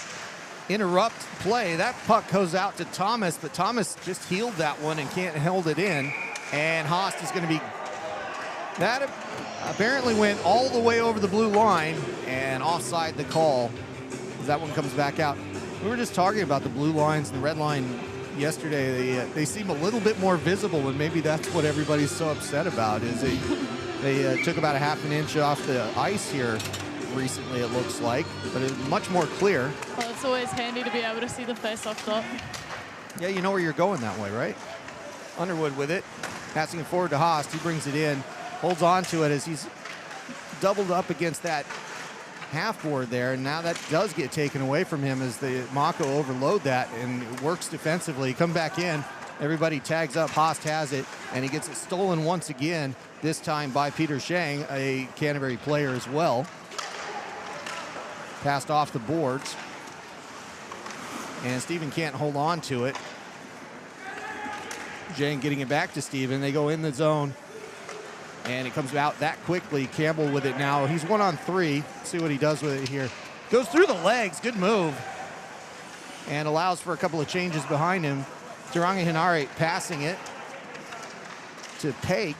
interrupt play. That puck goes out to Thomas, but Thomas just healed that one and can't hold it in. And Haast is going to be, that apparently went all the way over the blue line and offside the call as that one comes back out. We were just talking about the blue lines and the red line yesterday. They seem a little bit more visible, and maybe that's what everybody's so upset about, is they took about a half an inch off the ice here recently, it looks like, but it's much more clear. Well, it's always handy to be able to see the face-off dot. Yeah, you know where you're going that way, right? Underwood with it, passing it forward to Haast. He brings it in, holds on to it as he's doubled up against that half board there, and now that does get taken away from him as the Mako overload that, and it works defensively. Come back in, everybody tags up, Haast has it, and he gets it stolen once again, this time by Peter Shang, a Canterbury player as well. Passed off the boards, and Stephen can't hold on to it. Jane getting it back to Stephen. They go in the zone, and it comes out that quickly. Campbell with it now. He's 1-on-3. See what he does with it here. Goes through the legs. Good move. And allows for a couple of changes behind him. Tauranga Hinare passing it to Paik.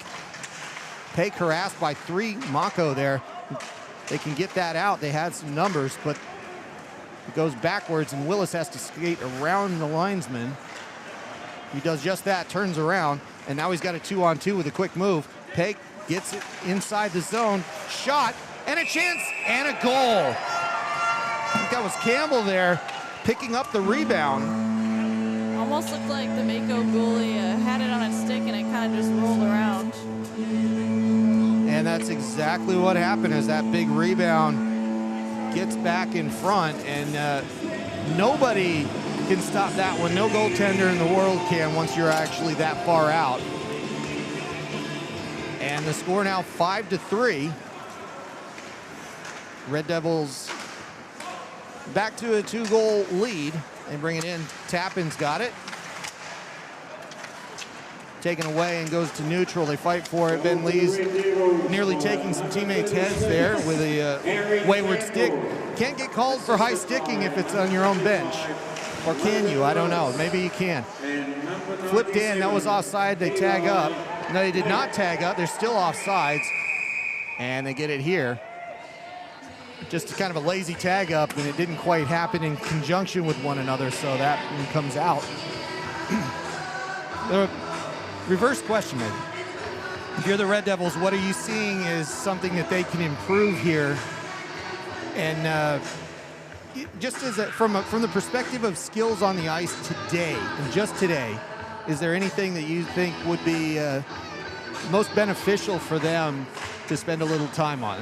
Paik harassed by 3 Mako there. They can get that out. They had some numbers, but it goes backwards, and Willis has to skate around the linesman. He does just that, turns around, and now he's got a 2-on-2 with a quick move. Paik gets it inside the zone, shot, and a chance, and a goal. I think that was Campbell there picking up the rebound. Almost looked like the Mako goalie had it on its stick and it kind of just rolled around. And that's exactly what happened as that big rebound gets back in front, and nobody can stop that one. No goaltender in the world can once you're actually that far out. And the score now 5-3. Red Devils back to a 2-goal lead. They bring it in. Tappan's got it. Taken away and goes to neutral. They fight for it. Ben Lee's nearly taking some teammates' heads there with a wayward stick. Can't get called for high sticking if it's on your own bench. Or can you? I don't know. Maybe you can. Flipped in. That was offside. They tag up. No, they did not tag up. They're still offsides. And they get it here. Just kind of a lazy tag up, and it didn't quite happen in conjunction with one another, so that one comes out. The reverse question, maybe. If you're the Red Devils, what are you seeing is something that they can improve here? And just as from the perspective of skills on the ice today, and just today, is there anything that you think would be most beneficial for them to spend a little time on?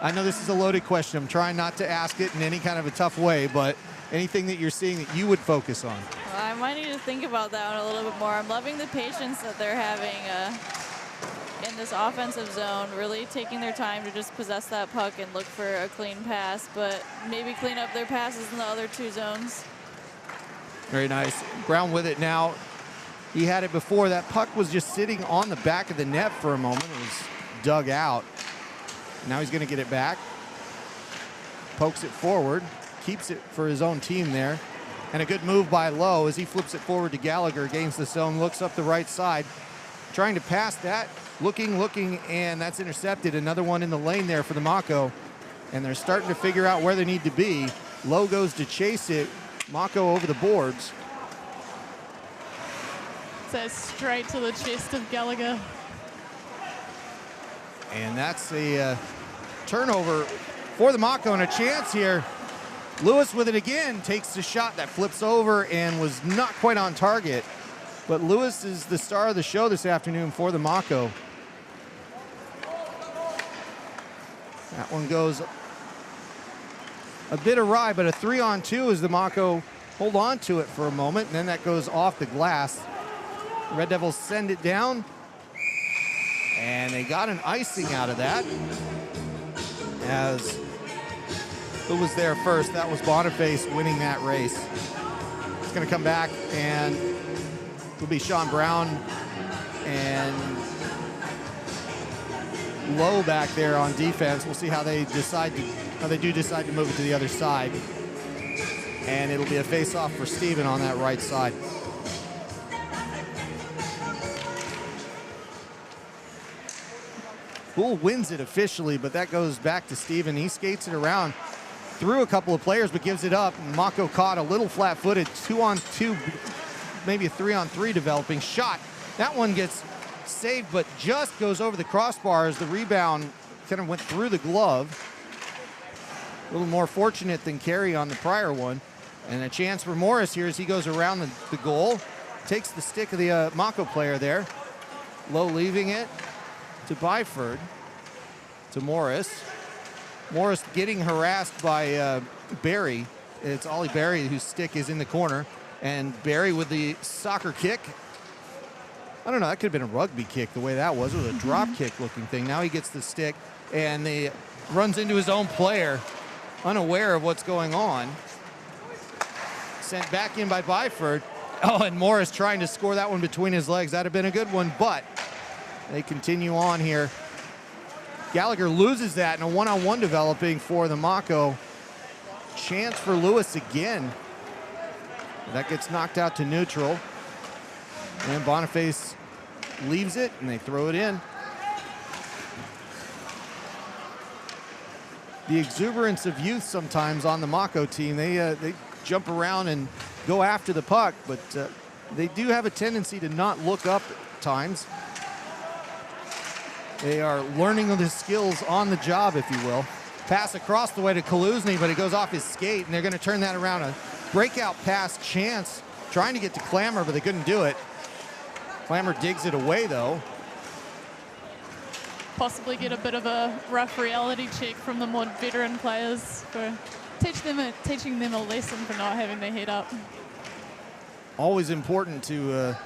I know this is a loaded question. I'm trying not to ask it in any kind of a tough way, but anything that you're seeing that you would focus on? Well, I might need to think about that one a little bit more. I'm loving the patience that they're having in this offensive zone, really taking their time to just possess that puck and look for a clean pass, but maybe clean up their passes in the other 2 zones. Very nice. Brown with it now. He had it before. That puck was just sitting on the back of the net for a moment. It was dug out. Now he's going to get it back. Pokes it forward. Keeps it for his own team there. And a good move by Lowe as he flips it forward to Gallagher. Gains the zone. Looks up the right side. Trying to pass that. Looking, and that's intercepted. Another one in the lane there for the Mako. And they're starting to figure out where they need to be. Lowe goes to chase it. Mako over the boards. So straight to the chest of Gallagher. And that's a turnover for the Mako, and a chance here. Lewis with it again, takes the shot that flips over and was not quite on target. But Lewis is the star of the show this afternoon for the Mako. That one goes a bit awry, but a 3-on-2 as the Mako hold on to it for a moment, and then that goes off the glass. Red Devils send it down, and they got an icing out of that. As who was there first? That was Boniface winning that race. It's going to come back, and it'll be Sean Brown and Lowe back there on defense. We'll see how they decide to move it to the other side. And it'll be a face-off for Steven on that right side. Bull wins it officially, but that goes back to Steven. He skates it around through a couple of players, but gives it up. Mako caught a little flat-footed, 2-on-2, maybe a 3-on-3 developing shot. That one gets saved, but just goes over the crossbars. The rebound kind of went through the glove. A little more fortunate than Carey on the prior one. And a chance for Morris here as he goes around the goal. Takes the stick of the Mako player there. Lowe leaving it to Byford, to Morris. Morris getting harassed by Barry. It's Ollie Barry whose stick is in the corner. And Barry with the soccer kick. I don't know, that could have been a rugby kick the way that was. It was a drop kick looking thing. Now he gets the stick and he runs into his own player, unaware of what's going on. Sent back in by Byford. Oh, and Morris trying to score that one between his legs. That'd have been a good one, but they continue on here. Gallagher loses that, and a one-on-one developing for the Mako. Chance for Lewis again. That gets knocked out to neutral. And Boniface leaves it, and they throw it in. The exuberance of youth sometimes on the Mako team, they jump around and go after the puck, but they do have a tendency to not look up at times. They are learning the skills on the job, if you will. Pass across the way to Kaluzny, but it goes off his skate, and they're going to turn that around. A breakout pass chance, trying to get to Clammer, but they couldn't do it. Clammer digs it away, though. Possibly get a bit of a rough reality check from the more veteran players for teaching them a lesson for not having their head up. Always important to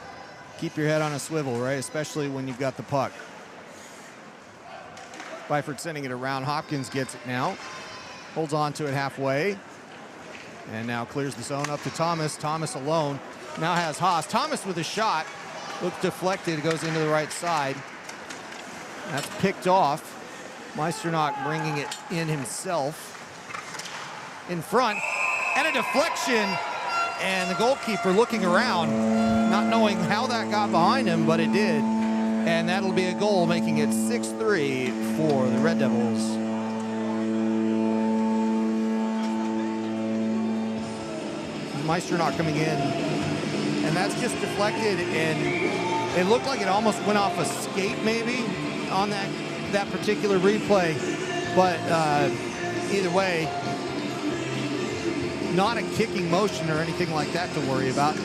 keep your head on a swivel, right? Especially when you've got the puck. Byford sending it around. Hopkins gets it now. Holds on to it halfway. And now clears the zone up to Thomas. Thomas alone. Now has Haas. Thomas with a shot. Looks deflected. Goes into the right side. That's picked off. Meisternock bringing it in himself. In front. And a deflection. And the goalkeeper looking around, not knowing how that got behind him, but it did. And that'll be a goal, making it 6-3 for the Red Devils. Meisternock coming in, and that's just deflected, and it looked like it almost went off a skate maybe on that particular replay, but either way, not a kicking motion or anything like that to worry about.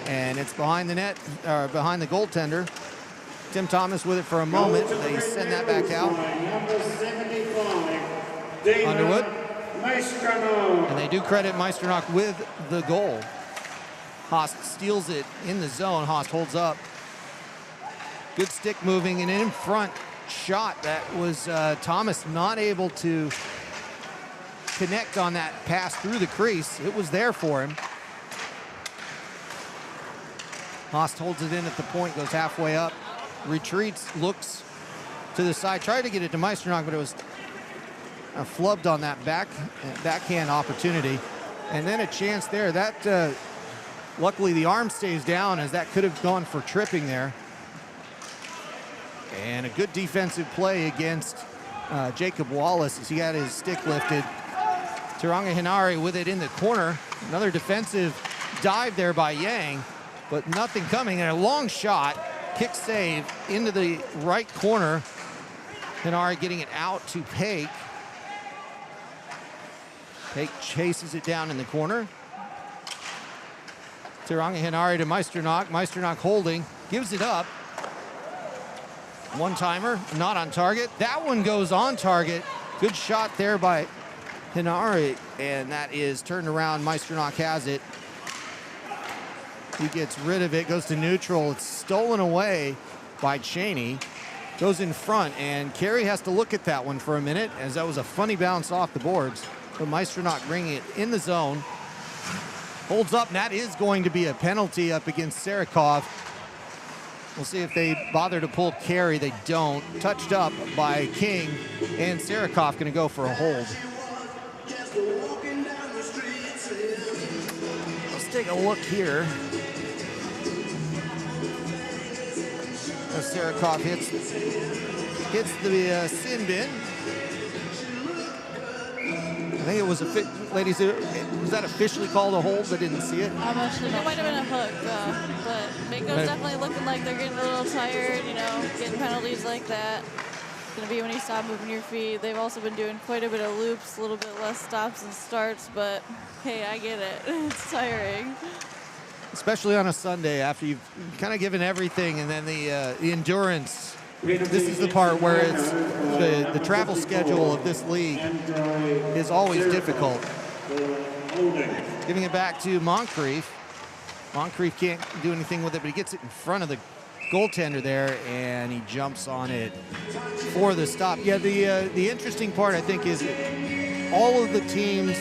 And it's behind the net, or behind the goaltender. Tim Thomas with it for a moment. They send that back out. Underwood. And they do credit Meisternock with the goal. Haas steals it in the zone. Haas holds up. Good stick moving and in front shot. That was Thomas not able to connect on that pass through the crease. It was there for him. Haas holds it in at the point, goes halfway up, retreats, looks to the side, tried to get it to Meisternock, but it was flubbed on that backhand opportunity. And then a chance there. That luckily the arm stays down, as that could have gone for tripping there. And a good defensive play against Jacob Wallace as he had his stick lifted. Teranga Hinari with it in the corner. Another defensive dive there by Yang, but nothing coming, and a long shot, kick save into the right corner. Hinari getting it out to Paik. Paik chases it down in the corner. Tiranga Hinari to Meisternock. Meisternock holding, gives it up. One-timer, not on target. That one goes on target. Good shot there by Hinari, and that is turned around. Meisternock has it. He gets rid of it, goes to neutral. It's stolen away by Cheney. Goes in front, and Carey has to look at that one for a minute, as that was a funny bounce off the boards. But Meisternock bringing it in the zone. Holds up, and that is going to be a penalty up against Sarakov. We'll see if they bother to pull Carey. They don't. Touched up by King, and Sarakov going to go for a hold. Let's take a look here. As Sarakov hits the sin bin. I think it was ladies, was that officially called a hold? I didn't see it. I'm actually not. It might have been a hook, but Mako's definitely looking like they're getting a little tired, you know, getting penalties like that. It's going to be when you stop moving your feet. They've also been doing quite a bit of loops, a little bit less stops and starts, but hey, I get it. It's tiring. Especially on a Sunday after you've kind of given everything, and then the endurance. This is the part where it's the travel schedule of this league is always difficult. Giving it back to Moncrief. Moncrief can't do anything with it, but he gets it in front of the goaltender there, and he jumps on it for the stop. Yeah, the interesting part, I think, is all of the teams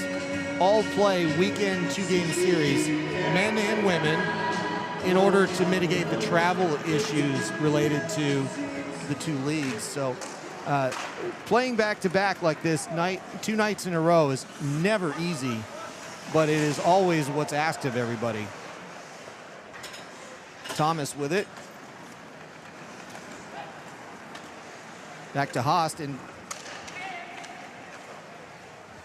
all play weekend 2-game series, men and women, in order to mitigate the travel issues related to the two leagues. So playing back-to-back like this, 2 nights in a row, is never easy, but it is always what's asked of everybody. Thomas with it. Back to Haast,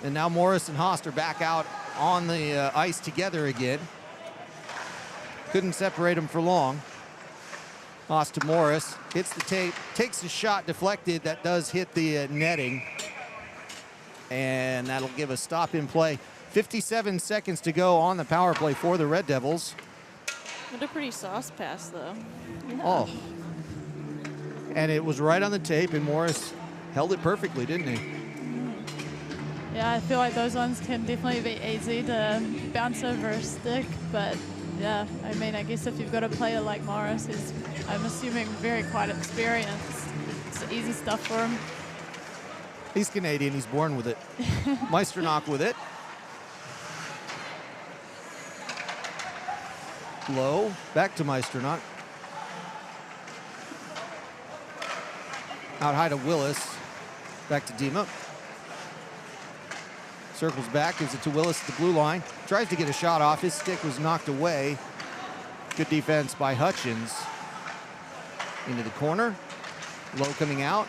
and now Morris and Haast are back out on the ice together again. Couldn't separate them for long. Haast to Morris, hits the tape, takes the shot deflected. That does hit the netting, and that'll give a stop in play. 57 seconds to go on the power play for the Red Devils. What a pretty sauce pass, though. Yeah. Oh. And it was right on the tape, and Morris held it perfectly, didn't he? Yeah, I feel like those ones can definitely be easy to bounce over a stick, but yeah, I mean, I guess if you've got a player like Morris, who's, I'm assuming, very quite experienced, it's easy stuff for him. He's Canadian, he's born with it. Meisternock with it. Low, back to Meisternock. Out high to Willis, back to Dima. Circles back, gives it to Willis at the blue line. Tries to get a shot off, his stick was knocked away. Good defense by Hutchins. Into the corner, Low coming out.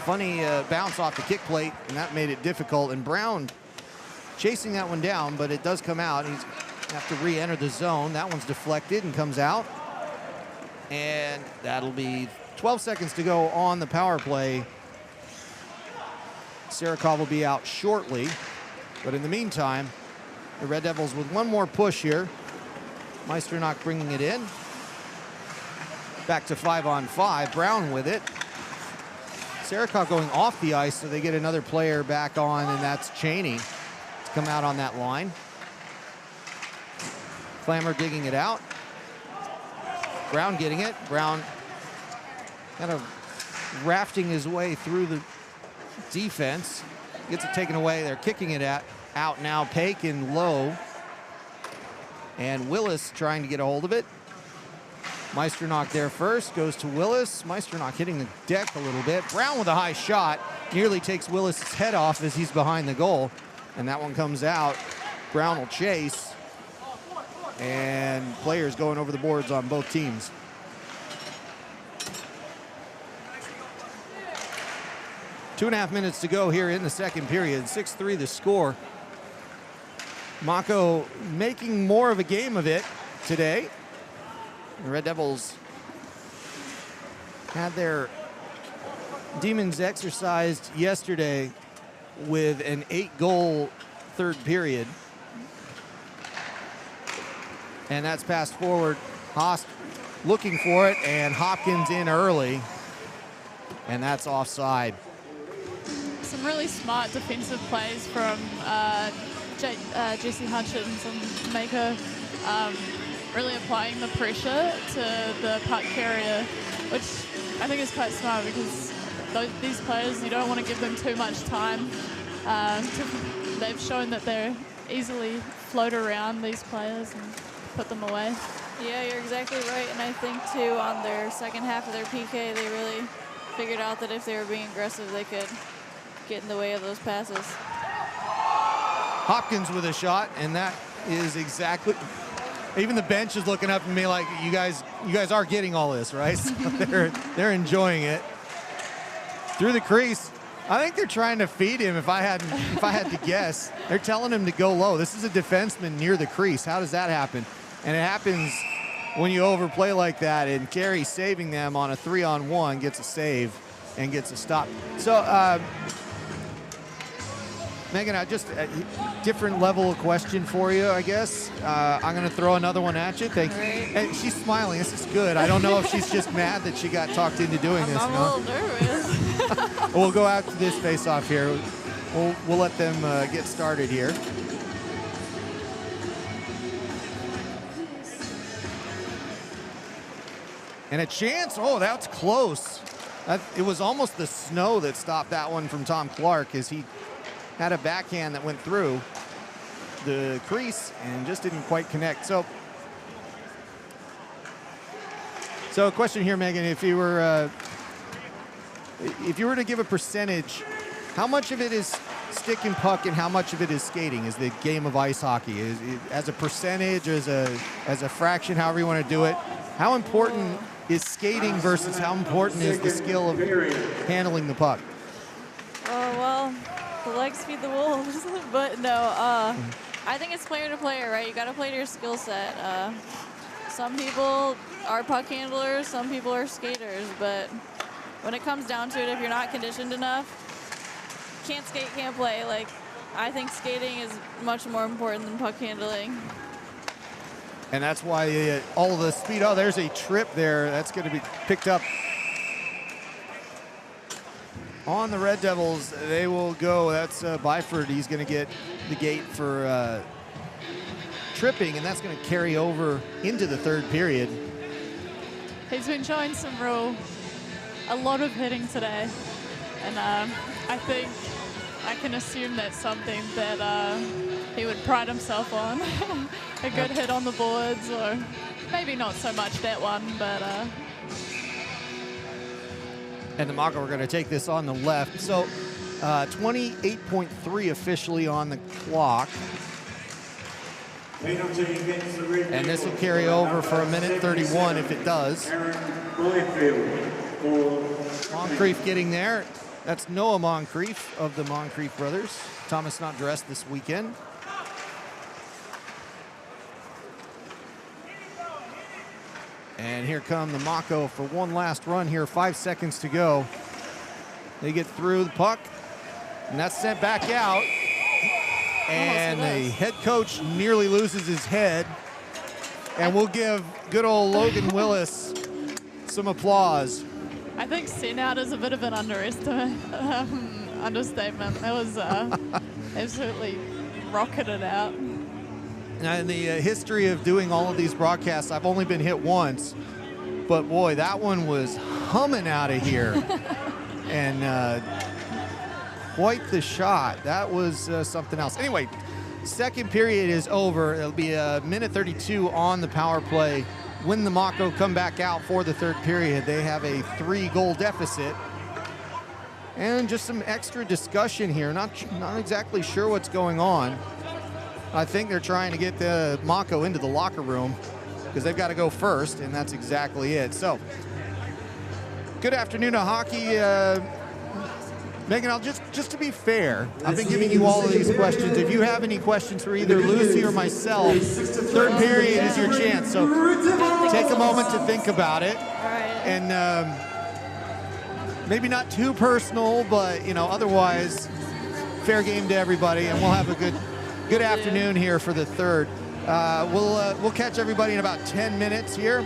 Funny bounce off the kick plate, and that made it difficult. And Brown chasing that one down, but it does come out. He's gonna have to re-enter the zone. That one's deflected and comes out. And that'll be 12 seconds to go on the power play. Sarakov will be out shortly, but in the meantime, the Red Devils with one more push here. Meisternock bringing it in. Back to 5-on-5. Brown with it. Sarakov going off the ice, so they get another player back on, and that's Cheney to come out on that line. Clammer digging it out. Brown getting it. Brown kind of rafting his way through the defense. Gets it taken away. They're kicking it out now. Paik and Low. And Willis trying to get a hold of it. Meisternock there first. Goes to Willis. Meisternock hitting the deck a little bit. Brown with a high shot. Nearly takes Willis's head off as he's behind the goal. And that one comes out. Brown will chase. And players going over the boards on both teams. 2.5 minutes to go here in the second period. 6-3 the score. Mako making more of a game of it today. The Red Devils had their demons exercised yesterday with an 8-goal third period. And that's passed forward. Haas looking for it, and Hopkins in early. And that's offside. Some really smart defensive plays from Jesse Hutchins and Mako, really applying the pressure to the puck carrier, which I think is quite smart because these players, you don't want to give them too much time. They've shown that they're easily float around these players and put them away. Yeah, you're exactly right. And I think, too, on their second half of their PK, they really figured out that if they were being aggressive, they could get in the way of those passes. Hopkins with a shot, and that is exactly... Even the bench is looking up at me like, you guys are getting all this, right? So they're enjoying it. Through the crease. I think they're trying to feed him, if I had to guess. They're telling him to go low. This is a defenseman near the crease. How does that happen? And it happens when you overplay like that, and Carey saving them on a 3-on-1 gets a save and gets a stop. So, Megan, just a different level of question for you, I guess. I'm going to throw another one at you. Thank you. And she's smiling. This is good. I don't know if she's just mad that she got talked into doing this. I'm a little nervous. We'll go out to this face-off here. We'll let them get started here. And a chance. Oh, that's close. It was almost the snow that stopped that one from Tom Clark, as he had a backhand that went through the crease and just didn't quite connect. So a question here, Megan, if you were to give a percentage, how much of it is stick and puck and how much of it is skating? Is the game of ice hockey? Is it, as a percentage, as a fraction, however you want to do it? How important is skating versus how important is the skill of handling the puck? Oh, well, the legs feed the wolves. But no, I think it's player to player, right? You got to play to your skill set. Some people are puck handlers, some people are skaters, but when it comes down to it, if you're not conditioned enough, can't skate, can't play. Like, I think skating is much more important than puck handling. And that's why all of the speed. Oh, there's a trip there. That's going to be picked up on the Red Devils. They will go. That's Byford. He's going to get the gate for tripping, and that's going to carry over into the third period. He's been showing a lot of hitting today, and I think I can assume that's something that he would pride himself on. A good hit on the boards, or maybe not so much that one, but... And the Mako are going to take this on the left. So 28.3 officially on the clock. And this will carry over for 1:31 if it does. Moncrief getting there. That's Noah Moncrief of the Moncrief brothers. Thomas not dressed this weekend. And here come the Mako for one last run here. 5 seconds to go. They get through the puck, and that's sent back out. And the head coach nearly loses his head. And we'll give good old Logan Willis some applause. I think sent out is a bit of an understatement. That was absolutely rocketed out. Now, in the history of doing all of these broadcasts, I've only been hit once. But, boy, that one was humming out of here. And quite the shot. That was something else. Anyway, second period is over. It'll be 1:32 on the power play. When the Mako come back out for the third period, they have a 3-goal deficit. And just some extra discussion here. Not exactly sure what's going on. I think they're trying to get the Mako into the locker room because they've got to go first, and that's exactly it. So, good afternoon to hockey. Megan, I'll just to be fair, I've been giving you all of these questions. If you have any questions for either Lucy or myself, third period is your chance. So take a moment to think about it. All right. And maybe not too personal, but otherwise fair game to everybody, and we'll have a good afternoon here for the third. We'll catch everybody in about 10 minutes here,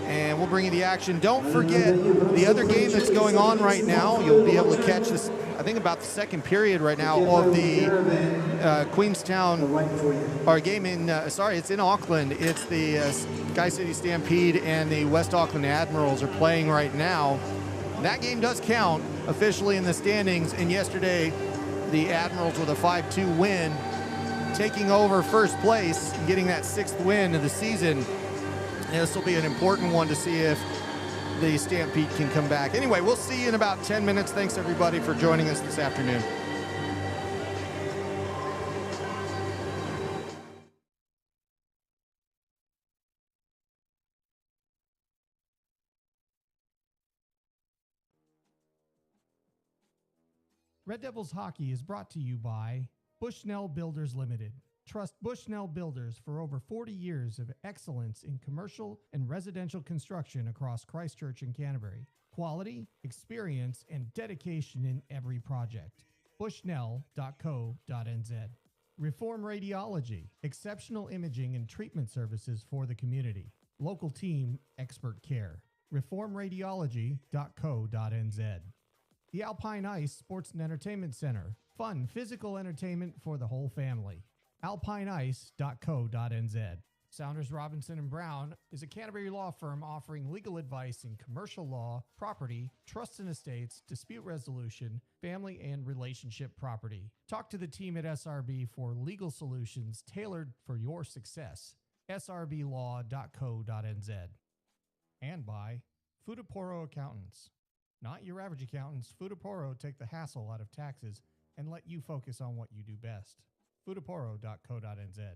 and we'll bring you the action. Don't forget the other game that's going on right now. You'll be able to catch this, I think, about the second period right now of the Queenstown, or game in, it's in Auckland. It's the Sky City Stampede and the West Auckland Admirals are playing right now. That game does count officially in the standings, and yesterday the Admirals with a 5-2 win, taking over first place and getting that 6th win of the season. And this will be an important one to see if the Stampede can come back. Anyway, we'll see you in about 10 minutes. Thanks everybody for joining us this afternoon. Red Devils Hockey is brought to you by Bushnell Builders Limited. Trust Bushnell Builders for over 40 years of excellence in commercial and residential construction across Christchurch and Canterbury. Quality, experience, and dedication in every project. Bushnell.co.nz. Reform Radiology, exceptional imaging and treatment services for the community. Local team, expert care. Reformradiology.co.nz. The Alpine Ice Sports and Entertainment Center. Fun, physical entertainment for the whole family. alpineice.co.nz. Sounders Robinson and Brown is a Canterbury law firm offering legal advice in commercial law, property, trusts and estates, dispute resolution, family and relationship property. Talk to the team at SRB for legal solutions tailored for your success. srblaw.co.nz. And by Futaporo Accountants. Not your average accountants. Futaporo take the hassle out of taxes and let you focus on what you do best. Futaporo.co.nz.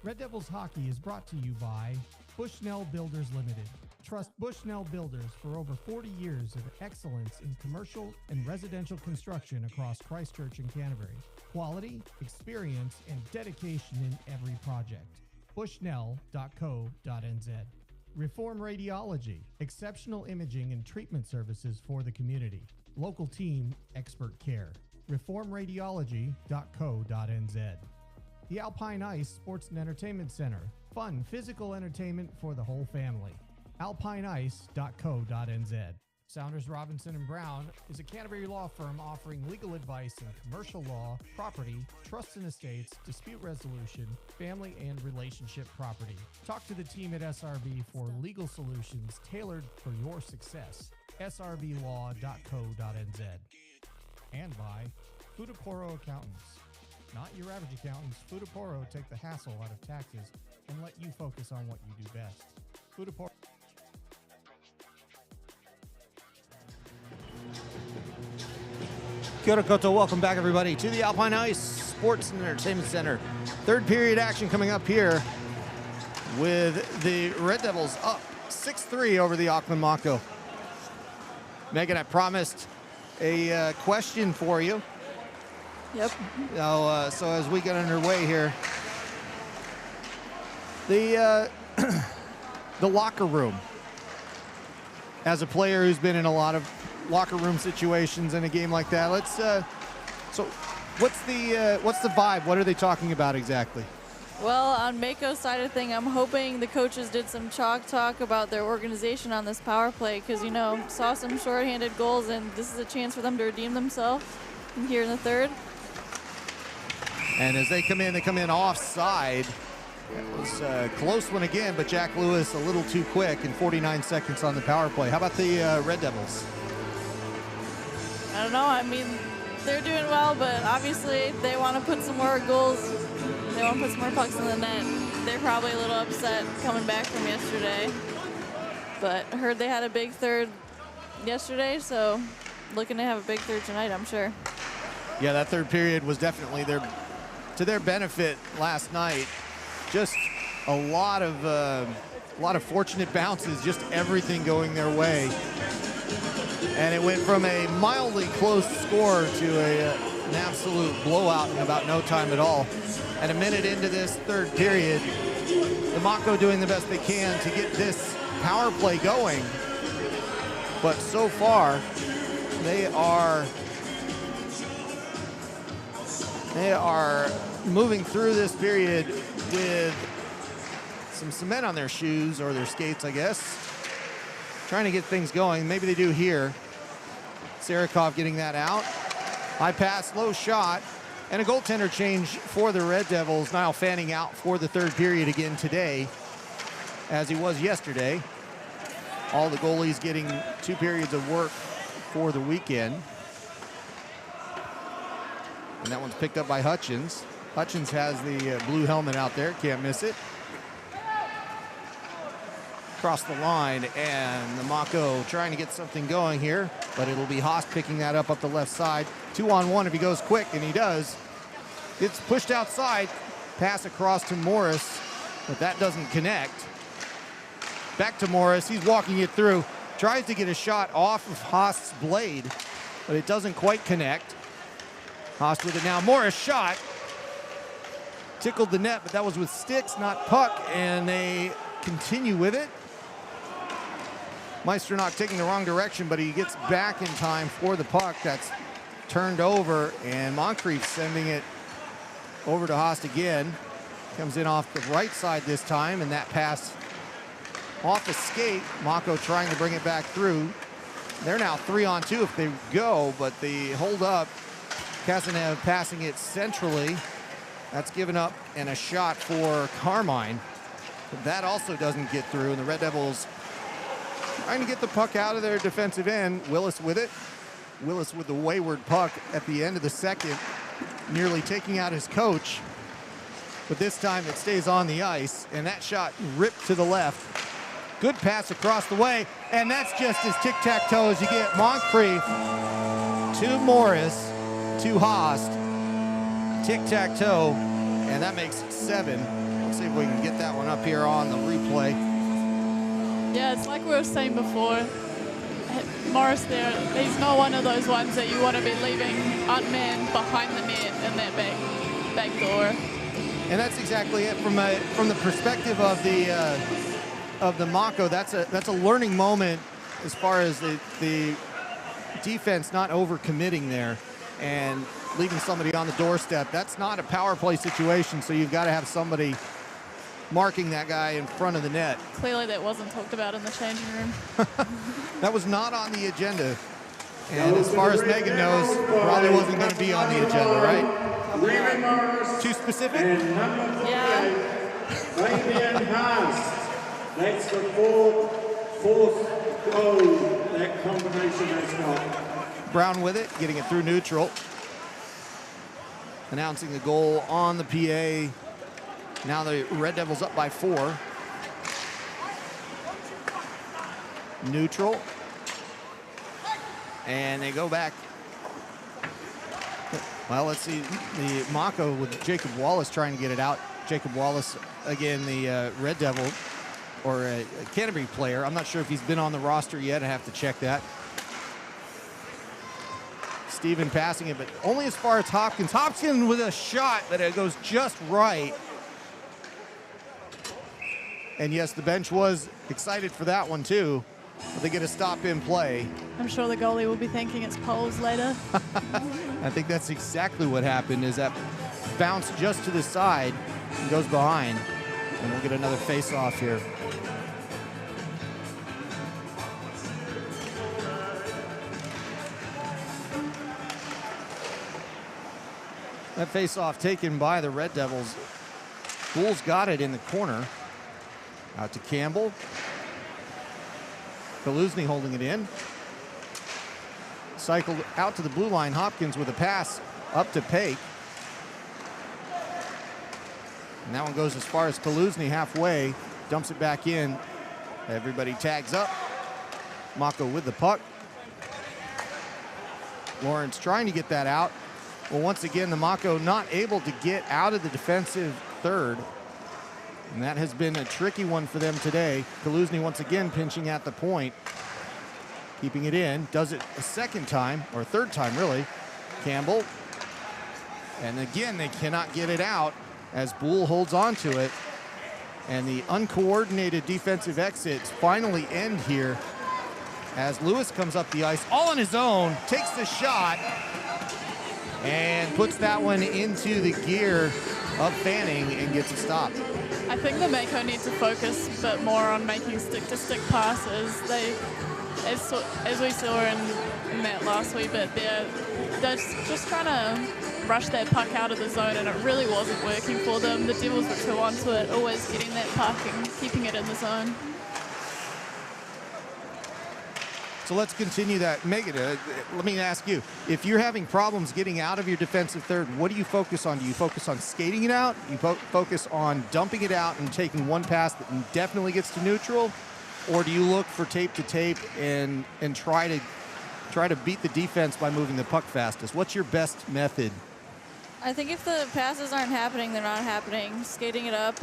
Red Devils Hockey is brought to you by Bushnell Builders Limited. Trust Bushnell Builders for over 40 years of excellence in commercial and residential construction across Christchurch and Canterbury. Quality, experience, and dedication in every project. Bushnell.co.nz. Reform Radiology, exceptional imaging and treatment services for the community. Local team, expert care. Reformradiology.co.nz. The Alpine Ice Sports and Entertainment Center, fun physical entertainment for the whole family. alpineice.co.nz. Sounders Robinson and Brown is a Canterbury law firm offering legal advice in commercial law, property, trusts and estates, dispute resolution, family and relationship property. Talk to the team at SRB for legal solutions tailored for your success. srblaw.co.nz. And by Futaporo Accountants. Not your average accountants. Futaporo take the hassle out of taxes and let you focus on what you do best. Futaporo. Kia ora koutou. Welcome back, everybody, to the Alpine Ice Sports and Entertainment Center. Third period action coming up here with the Red Devils up 6-3 over the Auckland Mako. Megan, I promised a question for you. Yep. So as we get underway here, the locker room. As a player who's been in a lot of locker room situations in a game like that, let's. So, what's the vibe? What are they talking about exactly? Well, on Mako's side of thing, I'm hoping the coaches did some chalk talk about their organization on this power play because, saw some shorthanded goals, and this is a chance for them to redeem themselves here in the third. And as they come in offside. It was a close one again, but Jack Lewis a little too quick in 49 seconds on the power play. How about the Red Devils? I don't know. I mean, they're doing well, but obviously they want to put some more goals. They want to put some more pucks in the net. They're probably a little upset coming back from yesterday. But I heard they had a big third yesterday, so looking to have a big third tonight, I'm sure. Yeah, that third period was definitely to their benefit last night. Just a lot of fortunate bounces, just everything going their way. And it went from a mildly close score to an absolute blowout in about no time at all. And a minute into this third period, the Mako doing the best they can to get this power play going. But so far, they are moving through this period with some cement on their shoes, or their skates, I guess. Trying to get things going. Maybe they do here. Sarakov getting that out. High pass, low shot, and a goaltender change for the Red Devils. Niall Fanning out for the third period again today, as he was yesterday. All the goalies getting 2 periods of work for the weekend. And that one's picked up by Hutchins. Hutchins has the blue helmet out there, can't miss it. Across the line, and the Mako trying to get something going here, but it'll be Haas picking that up the left side. 2-on-1 if he goes quick, and he does. It's pushed outside, pass across to Morris, but that doesn't connect. Back to Morris, he's walking it through, tries to get a shot off of Haas' blade, but it doesn't quite connect. Haas with it now, Morris shot. Tickled the net, but that was with sticks, not puck, and they continue with it. Meisternock taking the wrong direction, but he gets back in time for the puck. That's turned over, and Moncrief sending it over to Haas again. Comes in off the right side this time, and that pass off the skate. Mako trying to bring it back through. They're now 3-on-2 if they go, but the hold up, Kazanev passing it centrally. That's given up, and a shot for Carmine. But that also doesn't get through, and the Red Devils trying to get the puck out of their defensive end. Willis with it. Willis with the wayward puck at the end of the second, nearly taking out his coach. But this time it stays on the ice, and that shot ripped to the left. Good pass across the way, and that's just as tic-tac-toe as you get. Moncrief to Morris to Haas. Tic-tac-toe, and that makes it 7. Let's see if we can get that one up here on the replay. Yeah, it's like we were saying before. Morris there, he's not one of those ones that you want to be leaving unmanned behind the net in that back door. And that's exactly it from the perspective of the Mako. That's a learning moment as far as the defense not overcommitting there and leaving somebody on the doorstep. That's not a power play situation, so you've got to have somebody marking that guy in front of the net. Clearly that wasn't talked about in the changing room. That was not on the agenda. And as far as Megan knows, probably wasn't going to be on the agenda, right? Too specific? Yeah. Fabian Haas. That's the fourth goal that combination has got. Brown with it, getting it through neutral. Announcing the goal on the PA. Now the Red Devils up by 4. Neutral. And they go back. Well, let's see. The Mako with Jacob Wallace trying to get it out. Jacob Wallace, again, the Red Devil, or a Canterbury player. I'm not sure if he's been on the roster yet. I have to check that. Steven passing it, but only as far as Hopkins. Hopkins with a shot that it goes just right. And yes, the bench was excited for that one too. But they get a stop in play. I'm sure the goalie will be thinking it's poles later. I think that's exactly what happened, is that bounce just to the side and goes behind. And we'll get another face-off here. That face-off taken by the Red Devils. Bulls got it in the corner. Out to Campbell. Kaluzny holding it in. Cycled out to the blue line. Hopkins with a pass up to Pake. And that one goes as far as Kaluzny halfway. Dumps it back in. Everybody tags up. Mako with the puck. Lawrence trying to get that out. Well, once again, the Mako not able to get out of the defensive third. And that has been a tricky one for them today. Kaluzny once again pinching at the point. Keeping it in. Does it a second time, or third time really. Campbell. And again, they cannot get it out as Bull holds on to it. And the uncoordinated defensive exits finally end here as Lewis comes up the ice all on his own, takes the shot, and puts that one into the gear of Fanning and gets a stop. I think the Mako need to focus a bit more on making stick-to-stick passes. They, as we saw in that last wee bit there, they're just trying to rush that puck out of the zone, and it really wasn't working for them. The Devils were too onto it, always getting that puck and keeping it in the zone. So let's continue that. Megan, let me ask you, if you're having problems getting out of your defensive third, what do you focus on? Do you focus on skating it out? Do you focus on dumping it out and taking one pass that definitely gets to neutral? Or do you look for tape to tape and try to beat the defense by moving the puck fastest? What's your best method? I think if the passes aren't happening, they're not happening. Skating it up,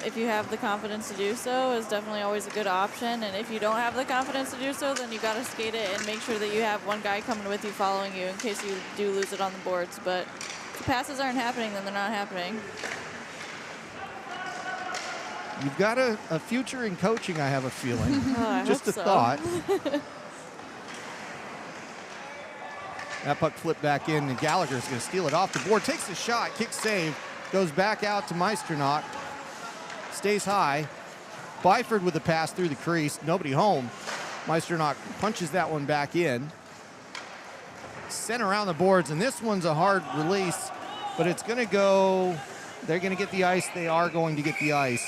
if you have the confidence to do so, is definitely always a good option. And if you don't have the confidence to do so, then you got to skate it and make sure that you have one guy coming with you following you in case you do lose it on the boards. But if the passes aren't happening, then they're not happening. You've got a future in coaching, I have a feeling. Oh, Just a thought. That puck flipped back in, and Gallagher's going to steal it off the board. Takes a shot, kick save, goes back out to Meisternock. Stays high. Byford with the pass through the crease. Nobody home. Meisternock punches that one back in. Sent around the boards, and this one's a hard release, but it's going to go. They're going to get the ice. They are going to get the ice.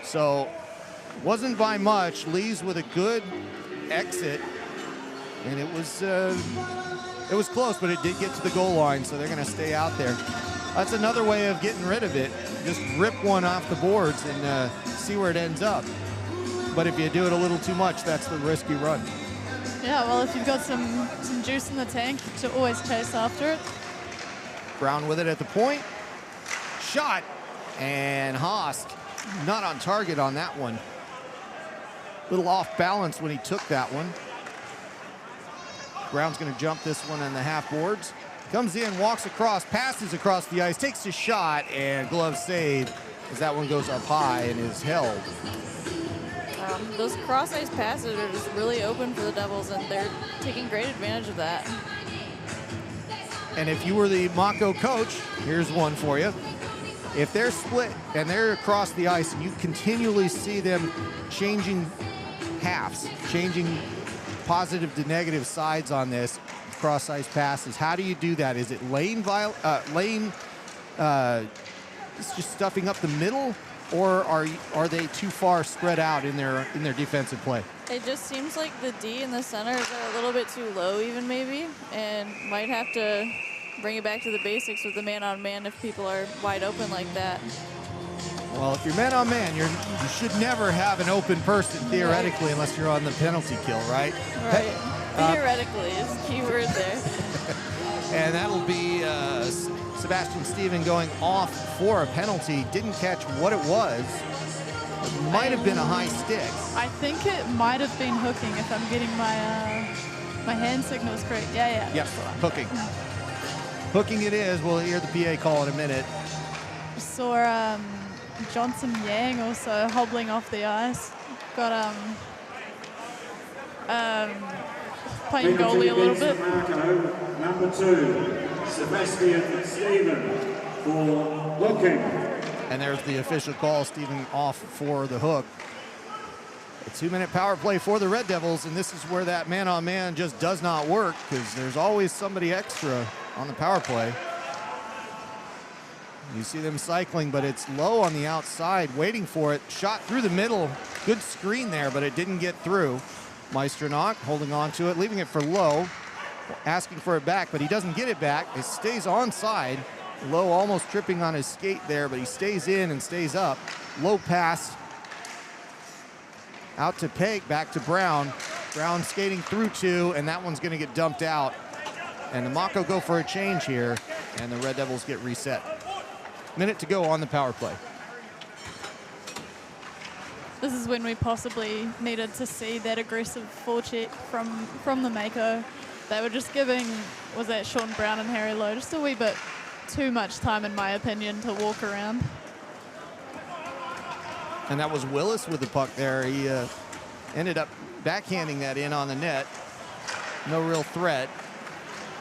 So, wasn't by much. Lees with a good exit, and it was close, but it did get to the goal line, so they're going to stay out there. That's another way of getting rid of it. Just rip one off the boards and see where it ends up. But if you do it a little too much, that's the risk you run. Yeah, well, if you've got some juice in the tank, you should always chase after it. Brown with it at the point. Shot. And Haas not on target on that one. Little off balance when he took that one. Brown's going to jump this one on the half boards. Comes in, walks across, passes across the ice, takes a shot, and glove save as that one goes up high and is held. Those cross-ice passes are just really open for the Devils, and they're taking great advantage of that. And if you were the Mako coach, here's one for you. If they're split and they're across the ice and you continually see them changing halves, changing positive to negative sides on this cross-ice passes, how do you do that? Is it lane just stuffing up the middle, or are they too far spread out in their defensive play? It just seems like the D in the centers are a little bit too low even maybe, and might have to bring it back to the basics with the man-on-man if people are wide open like that. Well, if you're man-on-man, you should never have an open person theoretically, unless you're on the penalty kill, right? Right. Theoretically is the key word there. And that'll be Sebastian Steven going off for a penalty. Didn't catch what it was. It might have been a high stick. I think it might have been hooking if I'm getting my hand signals correct. Yeah. Yep, hooking. Hooking it is. We'll hear the PA call in a minute. Saw Johnson Yang also hobbling off the ice. Got playing goalie a little bit. Mako, number 2, Sebastian Steven for hooking. And there's the official call, Steven off for the hook. A 2-minute power play for the Red Devils, and this is where that man-on-man just does not work because there's always somebody extra on the power play. You see them cycling, but it's low on the outside, waiting for it. Shot through the middle. Good screen there, but it didn't get through. Meisternock holding on to it, leaving it for Lowe, asking for it back, but he doesn't get it back. It stays onside. Lowe almost tripping on his skate there, but he stays in and stays up. Low pass out to Peg, back to Brown. Brown skating through 2, and that one's going to get dumped out. And the Mako go for a change here, and the Red Devils get reset. Minute to go on the power play. This is when we possibly needed to see that aggressive forecheck from the Mako. They were just giving, was that Sean Brown and Harry Lowe, just a wee bit too much time, in my opinion, to walk around. And that was Willis with the puck there. He ended up backhanding that in on the net. No real threat.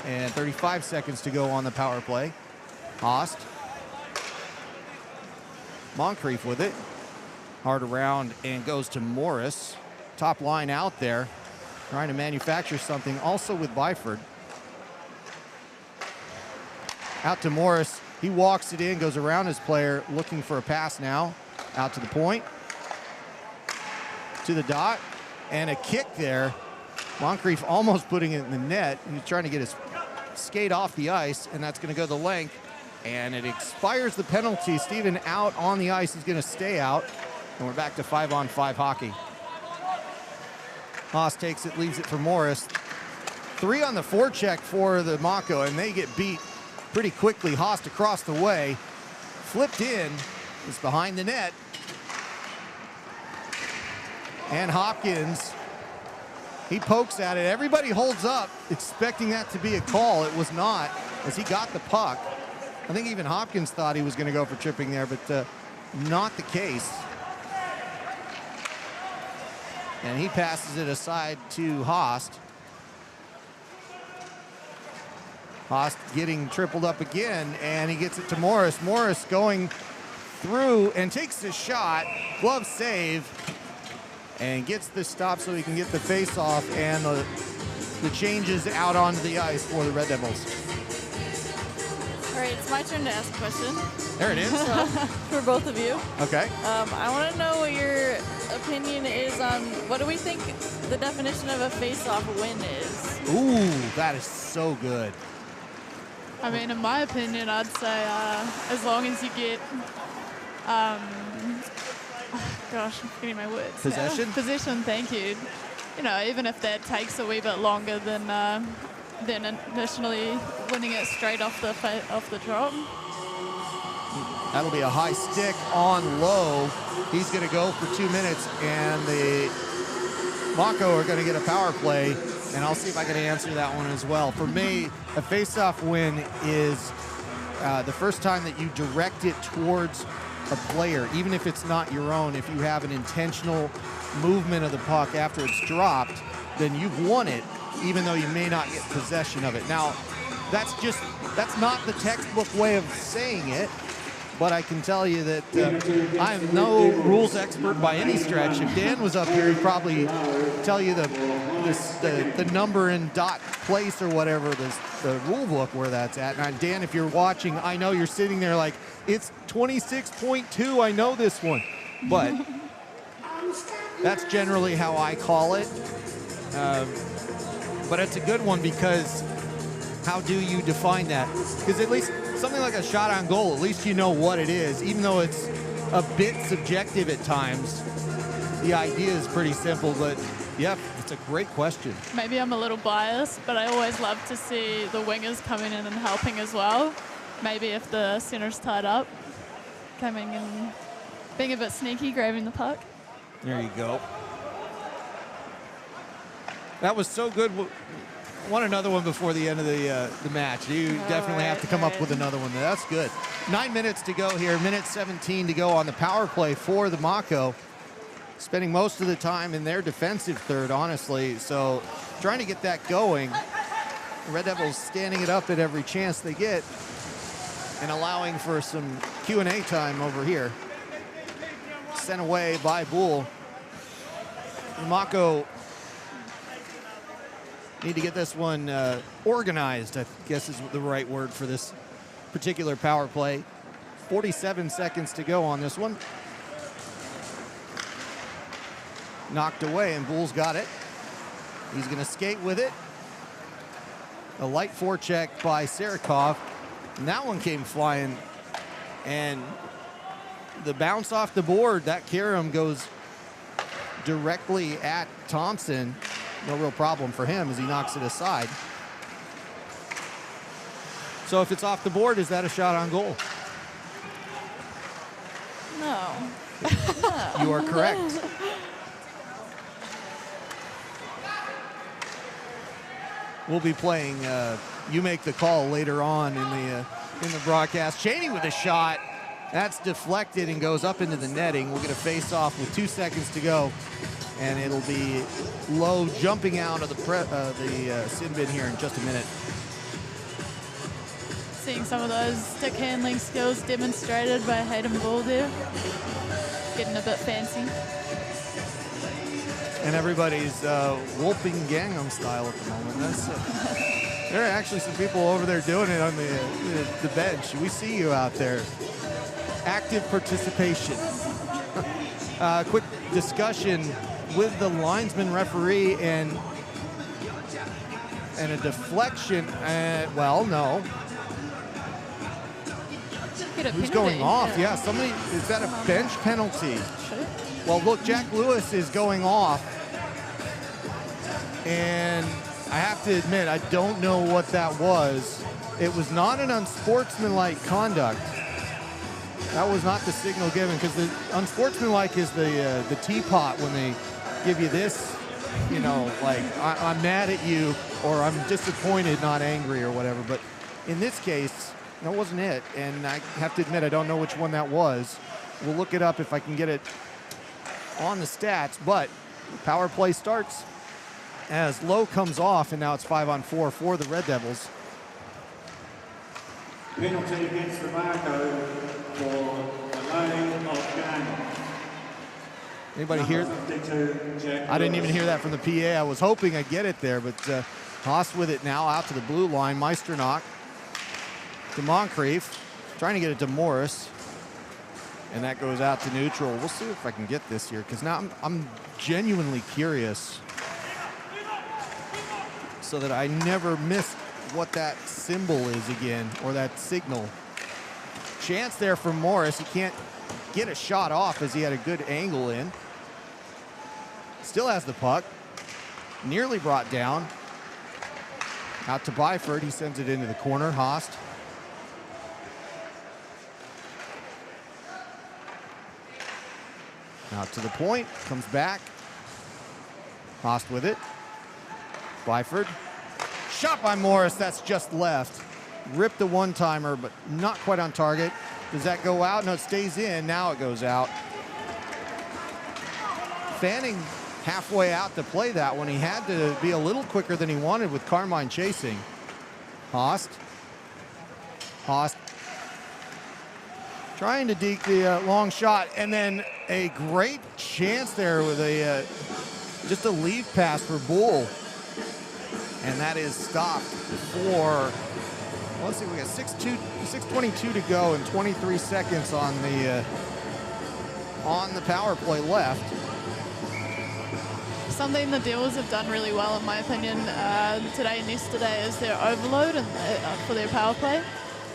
And 35 seconds to go on the power play. Haast. Moncrief with it. Hard around and goes to Morris. Top line out there. Trying to manufacture something. Also with Byford. Out to Morris. He walks it in, goes around his player, looking for a pass now. Out to the point. To the dot. And a kick there. Moncrief almost putting it in the net. He's trying to get his skate off the ice, and that's going to go the length. And it expires the penalty. Steven out on the ice. He's going to stay out. And we're back to 5-on-5 hockey. Haas takes it, leaves it for Morris. 3 on the forecheck for the Mako, and they get beat pretty quickly. Haas across the way. Flipped in. It's behind the net. And Hopkins, he pokes at it. Everybody holds up, expecting that to be a call. It was not, as he got the puck. I think even Hopkins thought he was going to go for tripping there, but not the case. And he passes it aside to Haast. Haast getting tripled up again, and he gets it to Morris. Morris going through and takes the shot. Glove save. And gets the stop so he can get the face off, and the changes out onto the ice for the Red Devils. All right, it's my turn to ask a question. There it is. For both of you. Okay. I want to know what your opinion is on what do we think the definition of a face-off win is? Ooh, that is so good. I mean, in my opinion, I'd say as long as you get, gosh, I'm forgetting my words. Possession? Possession, thank you. You know, even if that takes a wee bit longer than initially winning it straight off the drop. That'll be a high stick on low. He's going to go for 2 minutes, and the Mako are going to get a power play, and I'll see if I can answer that one as well. For me, a face-off win is the first time that you direct it towards a player, even if it's not your own. If you have an intentional movement of the puck after it's dropped, then you've won it, even though you may not get possession of it. Now, that's not the textbook way of saying it, but I can tell you that I am no rules expert by any stretch. If Dan was up here, he'd probably tell you the number in dot place or whatever, the rule book where that's at. And Dan, if you're watching, I know you're sitting there like, it's 26.2, I know this one. But that's generally how I call it. But it's a good one because how do you define that? Because at least something like a shot on goal, at least you know what it is, even though it's a bit subjective at times. The idea is pretty simple, but yeah, it's a great question. Maybe I'm a little biased, but I always love to see the wingers coming in and helping as well. Maybe if the center's tied up, coming and being a bit sneaky, grabbing the puck. There you go. That was so good. Want another one before the end of the match. You definitely have to come up with another one. That's good. 9 minutes to go here. Minute 17 to go on the power play for the Mako. Spending most of the time in their defensive third, honestly. So trying to get that going. The Red Devils standing it up at every chance they get and allowing for some Q&A time over here. Sent away by Bull. The Mako need to get this one organized, I guess is the right word for this particular power play. 47 seconds to go on this one. Knocked away, and Bull's got it. He's going to skate with it. A light forecheck by Sarakov. And that one came flying. And the bounce off the board, that Karam goes directly at Thompson. No real problem for him as he knocks it aside. So if it's off the board, is that a shot on goal? No. You are correct. We'll be playing You Make the Call later on in the broadcast. Cheney with a shot. That's deflected and goes up into the netting. We'll get a face-off with 2 seconds to go. And it'll be Low jumping out of the sin bin here in just a minute. Seeing some of those stick handling skills demonstrated by Hayden Bull there. Getting a bit fancy. And everybody's whooping Gangnam Style at the moment. That's there are actually some people over there doing it on the bench. We see you out there. Active participation. Quick discussion with the linesman referee and a deflection. Well, no. Who's going off? Yeah, somebody, is that a bench penalty? Well, look, Jack Lewis is going off. And I have to admit, I don't know what that was. It was not an unsportsmanlike conduct. That was not the signal given, because the unsportsmanlike is the teapot when they give you this, you know, like I'm mad at you or I'm disappointed, not angry or whatever. But in this case, that wasn't it. And I have to admit, I don't know which one that was. We'll look it up if I can get it on the stats. But power play starts as Low comes off, and now it's 5-on-4 for the Red Devils. Penalty against the Mako for delay of game. Anybody hear? I didn't even hear that from the PA. I was hoping I'd get it there, but Haas with it now out to the blue line. Meisternock to Moncrief, trying to get it to Morris, and that goes out to neutral. We'll see if I can get this here, because now I'm genuinely curious, so that I never miss what that symbol is again, or that signal. Chance there for Morris. He can't get a shot off as he had a good angle in. Still has the puck. Nearly brought down. Out to Byford. He sends it into the corner. Haast. Out to the point, comes back. Haast with it. Byford. Shot by Morris, that's just left. Ripped the one-timer, but not quite on target. Does that go out? No, it stays in. Now it goes out. Fanning halfway out to play that one. He had to be a little quicker than he wanted with Carmine chasing. Haast. Haast trying to deke the long shot, and then a great chance there with a just a lead pass for Bull. And that is stopped for, let's see, we got 6:22 to go and 23 seconds on the power play left. Something the Devils have done really well, in my opinion, today and yesterday is their overload and for their power play,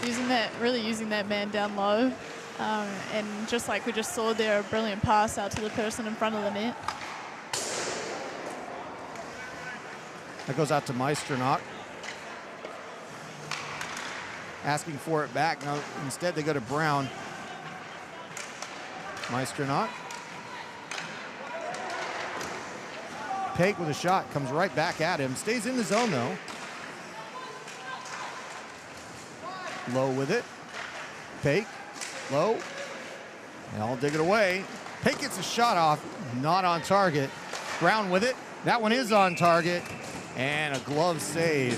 using that man down low, and just like we just saw there, a brilliant pass out to the person in front of the net. That goes out to Maestronach. Asking for it back. No, instead they go to Brown. Maestronach. Pake with a shot, comes right back at him. Stays in the zone though. Low with it. Pake, low. And I'll dig it away. Pake gets a shot off, not on target. Brown with it. That one is on target. And a glove save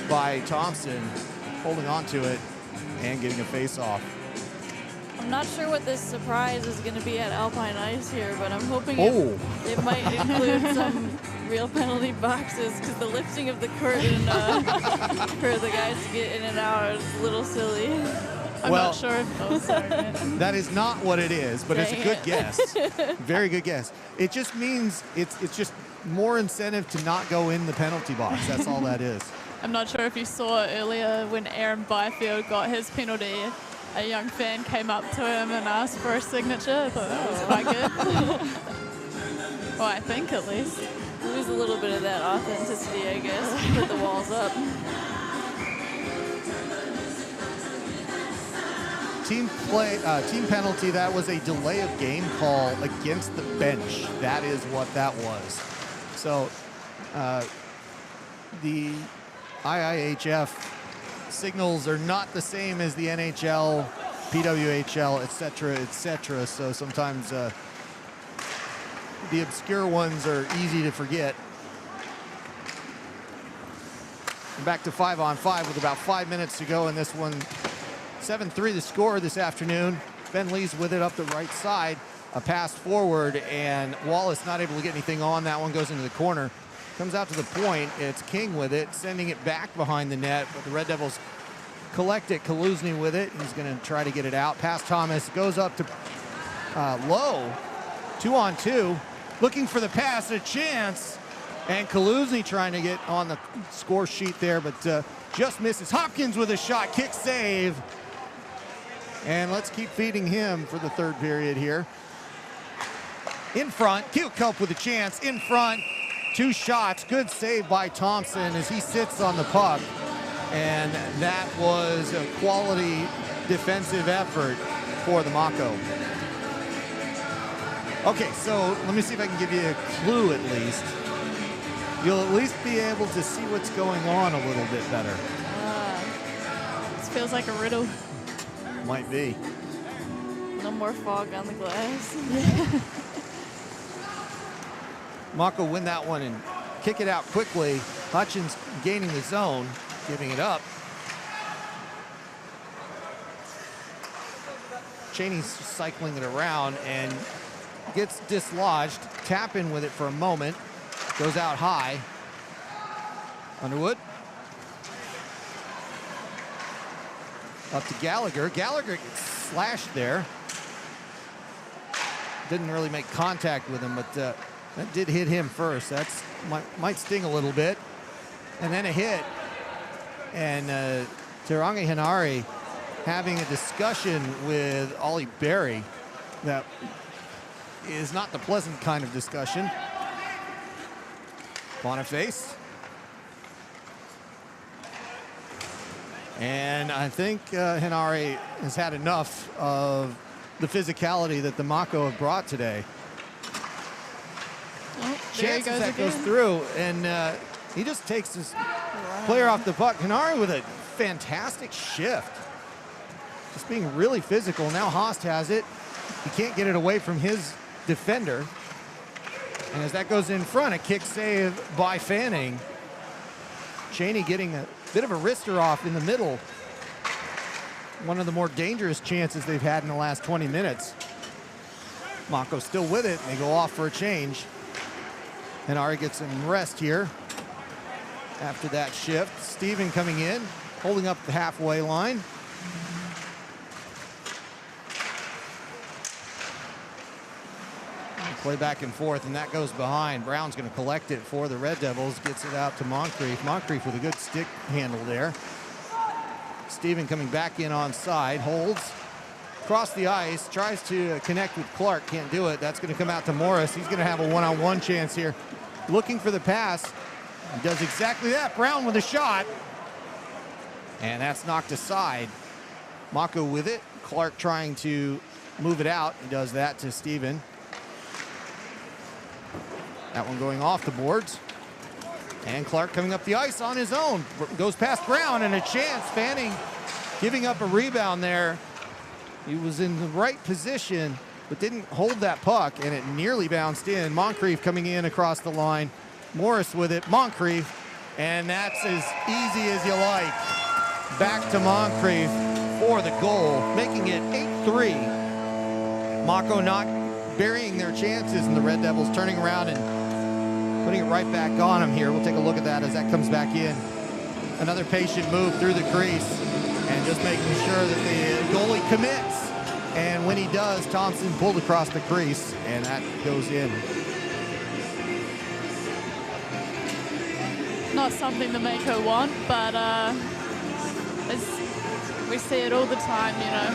by Thompson, holding on to it and getting a face-off. I'm not sure what this surprise is going to be at Alpine Ice here, but I'm hoping it might include some real penalty boxes, because the lifting of the curtain for the guys to get in and out is a little silly. I'm not sure if, oh, sorry, man. That is not what it is, but it's a good guess. Very good guess. It just means it's just more incentive to not go in the penalty box. That's all that is. I'm not sure if you saw earlier when Aaron Byfield got his penalty, a young fan came up to him and asked for a signature. I thought that was quite good. Well, I think at least. Lose a little bit of that authenticity, I guess. Put the walls up. Team penalty. That was a delay of game call against the bench. That is what that was. So the IIHF signals are not the same as the NHL, PWHL, etc., etc. So sometimes the obscure ones are easy to forget. And back to 5-on-5 with about 5 minutes to go in this one. 7-3 the score this afternoon. Ben Lee's with it up the right side. A pass forward, and Wallace not able to get anything on. That one goes into the corner. Comes out to the point. It's King with it, sending it back behind the net, but the Red Devils collect it. Kaluzny with it. He's going to try to get it out. Pass Thomas. Goes up to Low. 2-on-2. Looking for the pass. A chance. And Kaluzny trying to get on the score sheet there, but just misses. Hopkins with a shot. Kick save. And let's keep feeding him for the third period here. In front, Keel Kelp with a chance, in front, 2 shots, good save by Thompson as he sits on the puck. And that was a quality defensive effort for the Mako. Okay, so let me see if I can give you a clue at least. You'll at least be able to see what's going on a little bit better. This feels like a riddle. Might be. No more fog on the glass. Mako win that one and kick it out quickly. Hutchins gaining the zone, giving it up. Cheney's cycling it around and gets dislodged. Tap in with it for a moment. Goes out high. Underwood. Up to Gallagher. Gallagher gets slashed there. Didn't really make contact with him, but that did hit him first. That's might sting a little bit. And then a hit. And Terangi Hinari having a discussion with Ollie Berry that is not the pleasant kind of discussion. Boniface. And I think Hinari has had enough of the physicality that the Mako have brought today. Oh, there he Chances goes that again. goes through, and he just takes his player off the puck. Canary with a fantastic shift. Just being really physical. Now Haast has it. He can't get it away from his defender. And as that goes in front, a kick save by Fanning. Cheney getting a bit of a wrister off in the middle. One of the more dangerous chances they've had in the last 20 minutes. Mako still with it, and they go off for a change. And Ari gets some rest here after that shift. Steven coming in, holding up the halfway line. Play back and forth, and that goes behind. Brown's going to collect it for the Red Devils, gets it out to Moncrief. Moncrief with a good stick handle there. Steven coming back in on side, holds across the ice, tries to connect with Clark, can't do it. That's going to come out to Morris. He's going to have a one-on-one chance here. Looking for the pass. He does exactly that. Brown with a shot. And that's knocked aside. Mako with it. Clark trying to move it out. He does that to Steven. That one going off the boards. And Clark coming up the ice on his own. Goes past Brown, and a chance. Fanning giving up a rebound there. He was in the right position, but didn't hold that puck, and it nearly bounced in. Moncrief coming in across the line. Morris with it. Moncrief, and that's as easy as you like. Back to Moncrief for the goal, making it 8-3. Mako not burying their chances, and the Red Devils turning around and putting it right back on him here. We'll take a look at that as that comes back in. Another patient move through the crease and just making sure that the goalie commits. And when he does, Thompson pulled across the crease, and that goes in. Not something the Mako want, but we see it all the time, you know,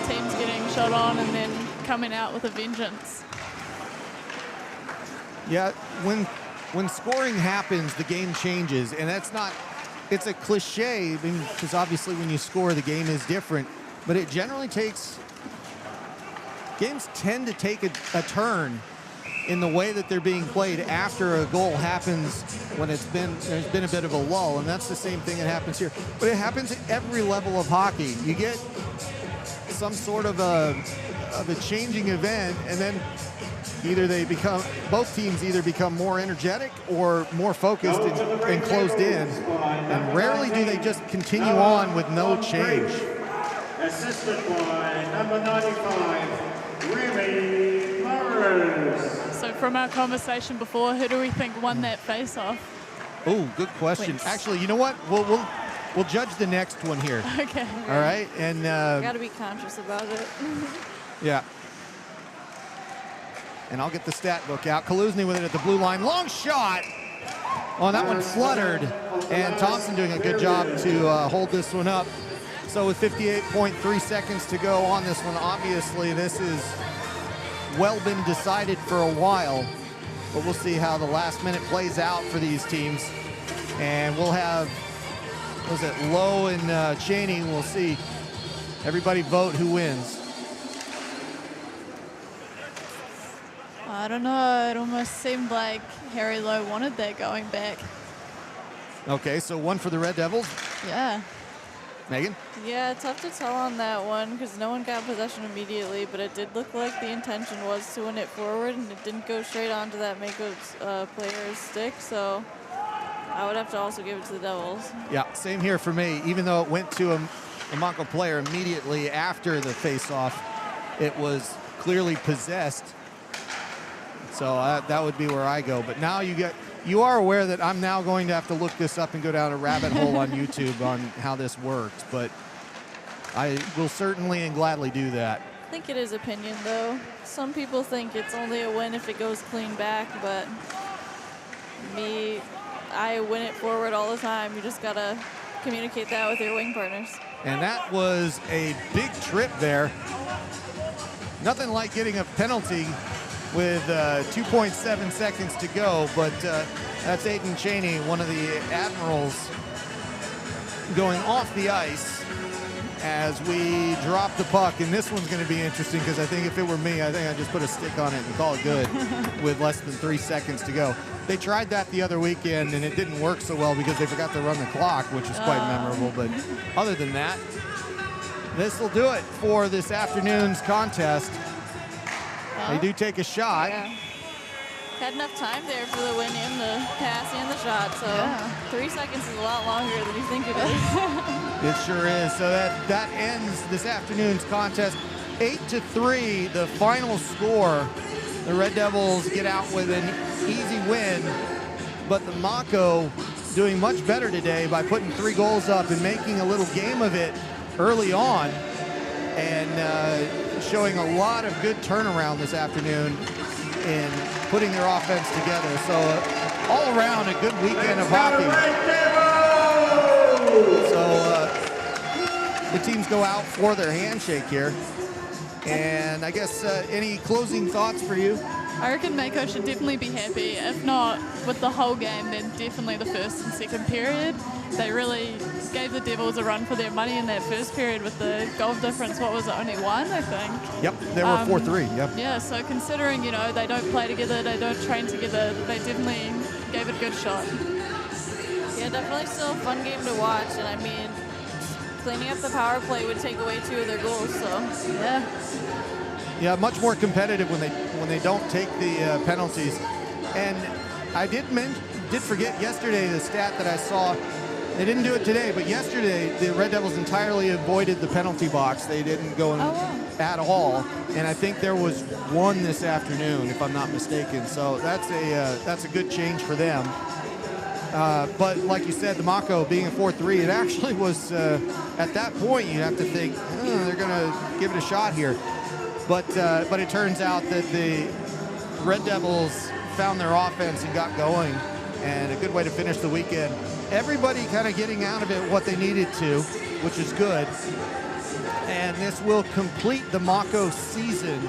teams getting shot on and then coming out with a vengeance. Yeah, when scoring happens, the game changes, and that's not, it's a cliche, because obviously when you score, the game is different, but it generally takes, games tend to take a turn in the way that they're being played after a goal happens when there's been a bit of a lull, and that's the same thing that happens here. But it happens at every level of hockey. You get some sort of a changing event, and then both teams either become more energetic or more focused and closed in. And rarely do they just continue on with no change. Assisted by number 95, Remy Morris. So from our conversation before, who do we think won that face-off? Oh, good question. Please. Actually, you know what? We'll judge the next one here. Okay. All right, and Got to be conscious about it. yeah. And I'll get the stat book out. Kaluzny with it at the blue line. Long shot. Oh, that one fluttered. And Thompson doing a good job to hold this one up. So with 58.3 seconds to go on this one, obviously this is well been decided for a while. But we'll see how the last minute plays out for these teams. And we'll have, was it Lowe and Cheney? We'll see. Everybody vote who wins. I don't know. It almost seemed like Harry Lowe wanted that going back. Okay, so one for the Red Devils. Yeah. Megan? Yeah, tough to tell on that one because no one got possession immediately, but it did look like the intention was to win it forward, and it didn't go straight onto that Mako's player's stick, so I would have to also give it to the Devils. Yeah, same here for me. Even though it went to a Mako player immediately after the face-off, it was clearly possessed. So that would be where I go. But now you are aware that I'm now going to have to look this up and go down a rabbit hole on YouTube on how this works. But I will certainly and gladly do that. I think it is opinion, though. Some people think it's only a win if it goes clean back, but me, I win it forward all the time. You just got to communicate that with your wing partners. And that was a big trip there. Nothing like getting a penalty with 2.7 seconds to go, but that's Aiden Cheney, one of the Admirals, going off the ice. as we drop the puck. And this one's going to be interesting because I think if it were me, I think I'd just put a stick on it and call it good with less than 3 seconds to go. They tried that the other weekend, and it didn't work so well because they forgot to run the clock, which is quite memorable. But other than that, this will do it for this afternoon's contest. They do take a shot. Yeah. Had enough time there for the win and the pass and the shot, so 3 seconds is a lot longer than you think it is. It sure is. So that ends this afternoon's contest. 8-3, the final score. The Red Devils get out with an easy win, but the Mako doing much better today by putting 3 goals up and making a little game of it early on, and showing a lot of good turnaround this afternoon in putting their offense together. So all around a good weekend of hockey. So the teams go out for their handshake here. And I guess any closing thoughts for you? I reckon Mako should definitely be happy. If not with the whole game, then definitely the first and second period. They really gave the Devils a run for their money in that first period with the goal difference. What was it, only 1, I think? Yep, they were 4-3, yep. Yeah, so considering, you know, they don't play together, they don't train together, they definitely gave it a good shot. Yeah, definitely still a fun game to watch, and I mean, cleaning up the power play would take away 2 of their goals, so yeah. Yeah, much more competitive when they don't take the penalties. And I did forget yesterday the stat that I saw. They didn't do it today, but yesterday the Red Devils entirely avoided the penalty box. They didn't go in at all, and I think there was 1 this afternoon, if I'm not mistaken. So that's a good change for them. But like you said, the Mako being a 4-3, it actually was at that point you have to think they're going to give it a shot here. But it turns out that the Red Devils found their offense and got going, and a good way to finish the weekend. Everybody kind of getting out of it what they needed to, which is good. And this will complete the Mako season.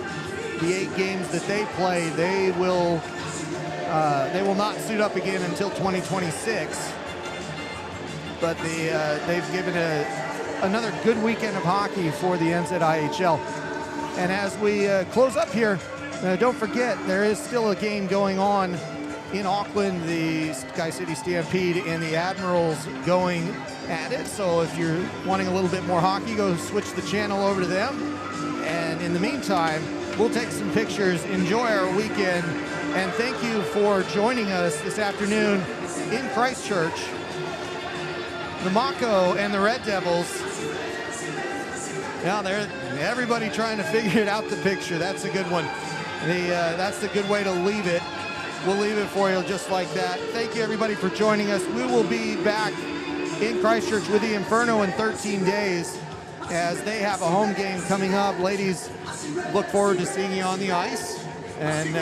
The 8 games that they play, they will not suit up again until 2026. But they've given another good weekend of hockey for the NZIHL. And as we close up here, don't forget, there is still a game going on in Auckland, the Sky City Stampede and the Admirals going at it. So if you're wanting a little bit more hockey, go switch the channel over to them. And in the meantime, we'll take some pictures, enjoy our weekend, and thank you for joining us this afternoon in Christchurch. The Mako and the Red Devils. Now everybody trying to figure out the picture. That's a good one. That's the good way to leave it. We'll leave it for you just like that. Thank you, everybody, for joining us. We will be back in Christchurch with the Inferno in 13 days as they have a home game coming up. Ladies, look forward to seeing you on the ice, and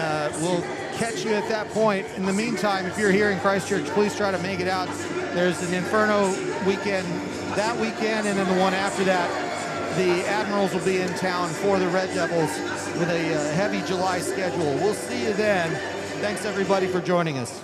we'll catch you at that point. In the meantime, if you're here in Christchurch, please try to make it out. There's an Inferno weekend that weekend, and then the one after that. The Admirals will be in town for the Red Devils with a heavy July schedule. We'll see you then. Thanks, everybody, for joining us.